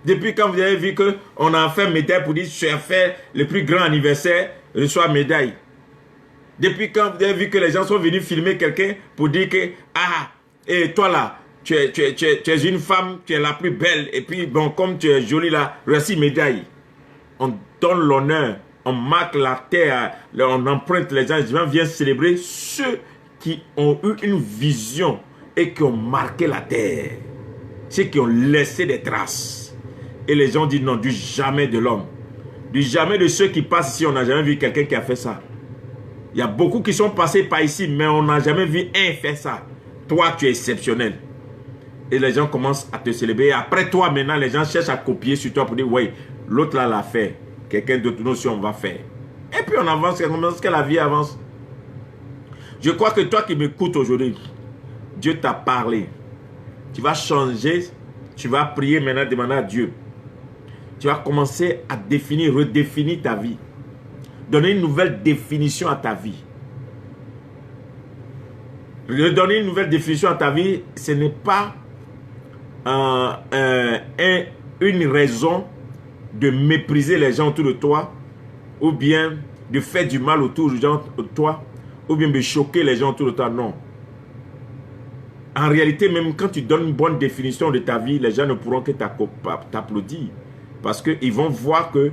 Depuis quand vous avez vu qu'on a fait médaille pour dire que tu as fait le plus grand anniversaire, reçois médaille. Depuis quand vous avez vu que les gens sont venus filmer quelqu'un pour dire que, ah, et toi là, tu es une femme, tu es la plus belle, et puis bon, comme tu es jolie là, reçois médaille. On donne l'honneur, on marque la terre, on emprunte les gens viennent célébrer ceux qui ont eu une vision et qui ont marqué la terre. Ceux qui ont laissé des traces. Et les gens disent non, du jamais de l'homme. Du jamais de ceux qui passent ici, on n'a jamais vu quelqu'un qui a fait ça. Il y a beaucoup qui sont passés par ici, mais on n'a jamais vu un faire ça. Toi, tu es exceptionnel. Et les gens commencent à te célébrer. Après toi, maintenant, les gens cherchent à copier sur toi pour dire, oui, l'autre là l'a fait. Quelqu'un d'autre, nous aussi, on va faire. Et puis on avance, comme que la vie avance. Je crois que toi qui m'écoutes aujourd'hui, Dieu t'a parlé. Tu vas changer, tu vas prier maintenant, demander à Dieu. Tu vas commencer à définir, redéfinir ta vie. Donner une nouvelle définition à ta vie. Donner une nouvelle définition à ta vie, ce n'est pas une raison de mépriser les gens autour de toi, ou bien de faire du mal autour de toi, ou bien de choquer les gens autour de toi. Non. En réalité, même quand tu donnes une bonne définition de ta vie, les gens ne pourront que t'applaudir. Parce qu'ils vont voir que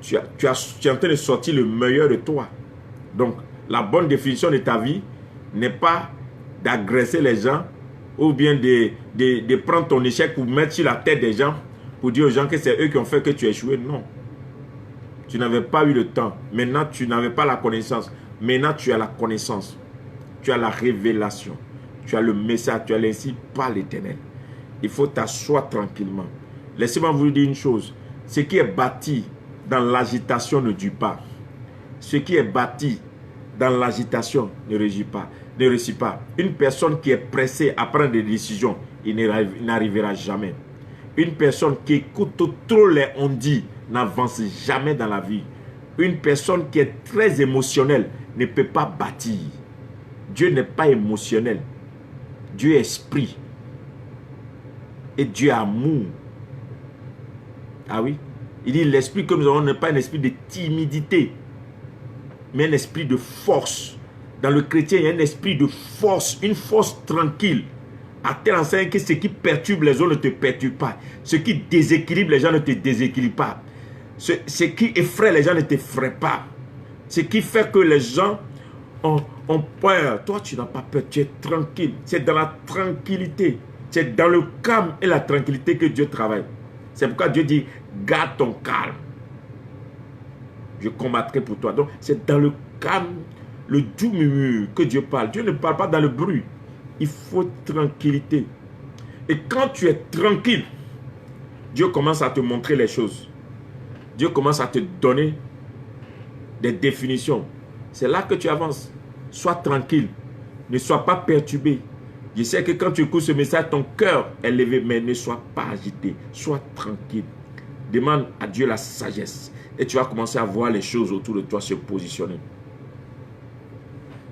tu es en train de sortir le meilleur de toi. Donc, la bonne définition de ta vie n'est pas d'agresser les gens ou bien de prendre ton échec pour mettre sur la tête des gens pour dire aux gens que c'est eux qui ont fait que tu as échoué. Non. Tu n'avais pas eu le temps. Maintenant, tu n'avais pas la connaissance. Maintenant, tu as la connaissance. Tu as la révélation. Tu as le message. Tu as l'ainsi par l'Éternel. Il faut t'asseoir tranquillement. Laissez-moi vous dire une chose. Ce qui est bâti dans l'agitation ne dure pas. Ce qui est bâti dans l'agitation ne réussit pas. Une personne qui est pressée à prendre des décisions, il n'arrivera jamais. Une personne qui écoute trop les on-dit n'avance jamais dans la vie. Une personne qui est très émotionnelle ne peut pas bâtir. Dieu n'est pas émotionnel. Dieu est esprit. Et Dieu est amour. Ah oui? Il dit l'esprit que nous avons n'est pas un esprit de timidité, mais un esprit de force. Dans le chrétien, il y a un esprit de force, une force tranquille. À tel enseigne que ce qui perturbe les autres ne te perturbe pas. Ce qui déséquilibre les gens ne te déséquilibre pas. Ce qui effraie les gens ne t'effraie pas. Ce qui fait que les gens ont peur. Toi, tu n'as pas peur, tu es tranquille. C'est dans la tranquillité. C'est dans le calme et la tranquillité que Dieu travaille. C'est pourquoi Dieu dit, garde ton calme. Je combattrai pour toi. Donc, c'est dans le calme, le doux murmure que Dieu parle. Dieu ne parle pas dans le bruit. Il faut tranquillité. Et quand tu es tranquille, Dieu commence à te montrer les choses. Dieu commence à te donner des définitions. C'est là que tu avances. Sois tranquille. Ne sois pas perturbé. Je sais que quand tu écoutes ce message, ton cœur est levé, mais ne sois pas agité. Sois tranquille. Demande à Dieu la sagesse. Et tu vas commencer à voir les choses autour de toi se positionner.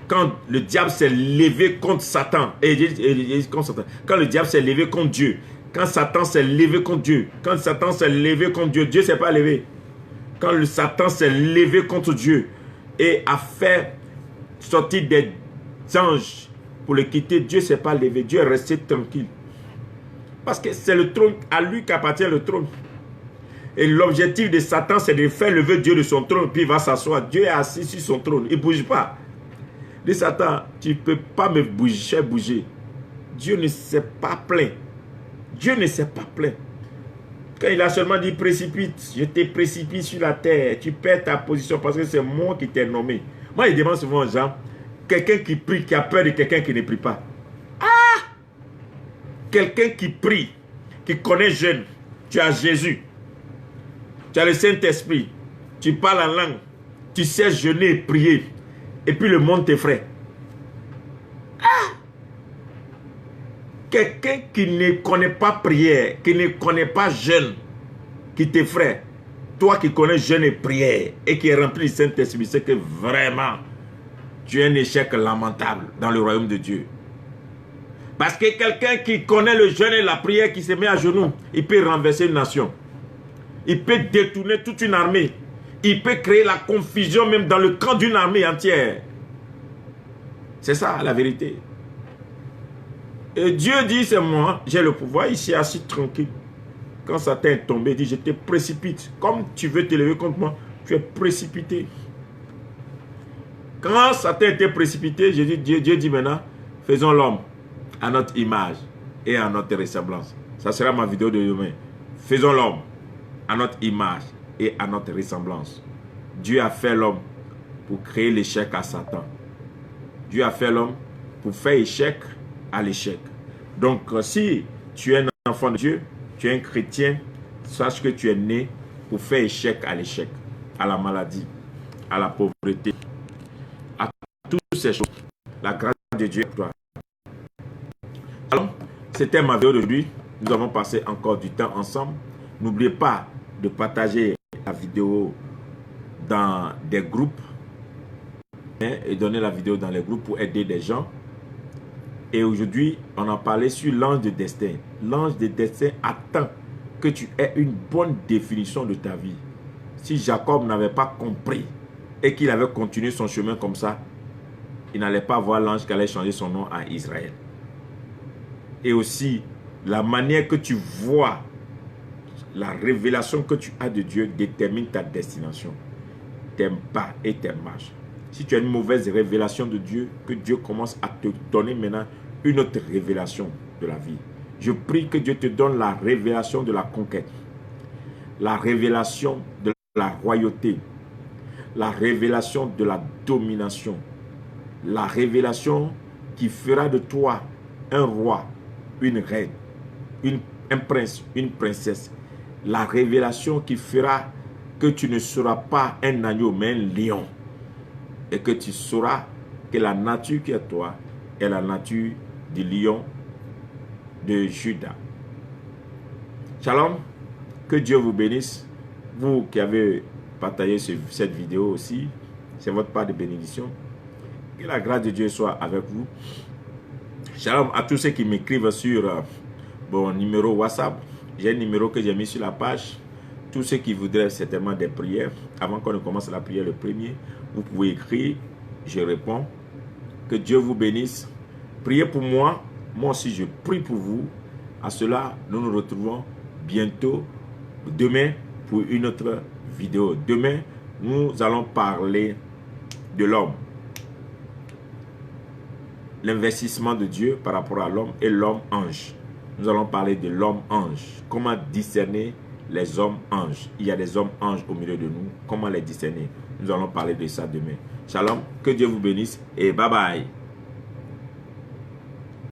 Quand le diable s'est levé contre Satan, quand le diable s'est levé contre Dieu, quand Satan s'est levé contre Dieu, quand Satan s'est levé contre Dieu, Dieu ne s'est pas levé. Quand le Satan s'est levé contre Dieu et a fait sorti des anges pour le quitter, Dieu ne s'est pas levé. Dieu est resté tranquille. Parce que c'est le trône, à lui qu'appartient le trône. Et l'objectif de Satan, c'est de faire lever Dieu de son trône, puis il va s'asseoir. Dieu est assis sur son trône, il ne bouge pas. Dit Satan, tu ne peux pas me bouger. Dieu ne s'est pas plaint. Dieu ne s'est pas plaint. Quand il a seulement dit précipite, je te précipite sur la terre, tu perds ta position parce que c'est moi qui t'ai nommé. Moi, il demande souvent aux gens, quelqu'un qui prie, qui a peur de quelqu'un qui ne prie pas. Ah! Quelqu'un qui prie, qui connaît jeune, tu as Jésus, tu as le Saint-Esprit, tu parles en langue, tu sais jeûner et prier, et puis le monde t'effraie. Ah! Quelqu'un qui ne connaît pas prière, qui ne connaît pas jeûne, qui t'effraie, toi qui connais jeûne et prière, et qui est rempli du Saint-Esprit, c'est que vraiment, tu es un échec lamentable dans le royaume de Dieu. Parce que quelqu'un qui connaît le jeûne et la prière, qui se met à genoux, il peut renverser une nation. Il peut détourner toute une armée. Il peut créer la confusion même dans le camp d'une armée entière. C'est ça la vérité. Et Dieu dit, c'est moi, j'ai le pouvoir, ici assis tranquille. Quand Satan est tombé, il dit, je te précipite. Comme tu veux t'élever contre moi, tu es précipité. Quand Satan était précipité, Dieu dit maintenant, faisons l'homme à notre image et à notre ressemblance. Ça sera ma vidéo de demain. Faisons l'homme à notre image et à notre ressemblance. Dieu a fait l'homme pour créer l'échec à Satan. Dieu a fait l'homme pour faire échec à l'échec. Donc, si tu es un enfant de Dieu, tu es un chrétien, sache que tu es né pour faire échec à l'échec, à la maladie, à la pauvreté, à toutes ces choses. La grâce de Dieu est toi. Alors, c'était ma vidéo d'aujourd'hui. Nous avons passé encore du temps ensemble. N'oubliez pas de partager la vidéo dans des groupes et donner la vidéo dans les groupes pour aider des gens. Et aujourd'hui, on en parlait sur l'ange de destin. L'ange de destin attend que tu aies une bonne définition de ta vie. Si Jacob n'avait pas compris et qu'il avait continué son chemin comme ça, il n'allait pas voir l'ange qui allait changer son nom à Israël. Et aussi, la manière que tu vois, la révélation que tu as de Dieu détermine ta destination, tes pas et tes marches. Si tu as une mauvaise révélation de Dieu, que Dieu commence à te donner maintenant une autre révélation de la vie. Je prie que Dieu te donne la révélation de la conquête, la révélation de la royauté, la révélation de la domination, la révélation qui fera de toi un roi, une reine, un prince, une princesse. La révélation qui fera que tu ne seras pas un agneau, mais un lion. Et que tu sauras que la nature qui est toi est la nature du lion de Juda. Shalom, que Dieu vous bénisse. Vous qui avez partagé cette vidéo aussi, c'est votre part de bénédiction. Que la grâce de Dieu soit avec vous. Shalom à tous ceux qui m'écrivent sur mon numéro WhatsApp. J'ai un numéro que j'ai mis sur la page. Tous ceux qui voudraient certainement des prières, avant qu'on ne commence la prière le premier, vous pouvez écrire, je réponds. Que Dieu vous bénisse. Priez pour moi, moi aussi je prie pour vous. À cela, nous nous retrouvons bientôt, demain, pour une autre vidéo. Demain, nous allons parler de l'homme. L'investissement de Dieu par rapport à l'homme et l'homme ange. Nous allons parler de l'homme ange. Comment discerner les hommes anges. Il y a des hommes anges au milieu de nous. Comment les discerner? Nous allons parler de ça demain. Shalom, que Dieu vous bénisse et bye bye.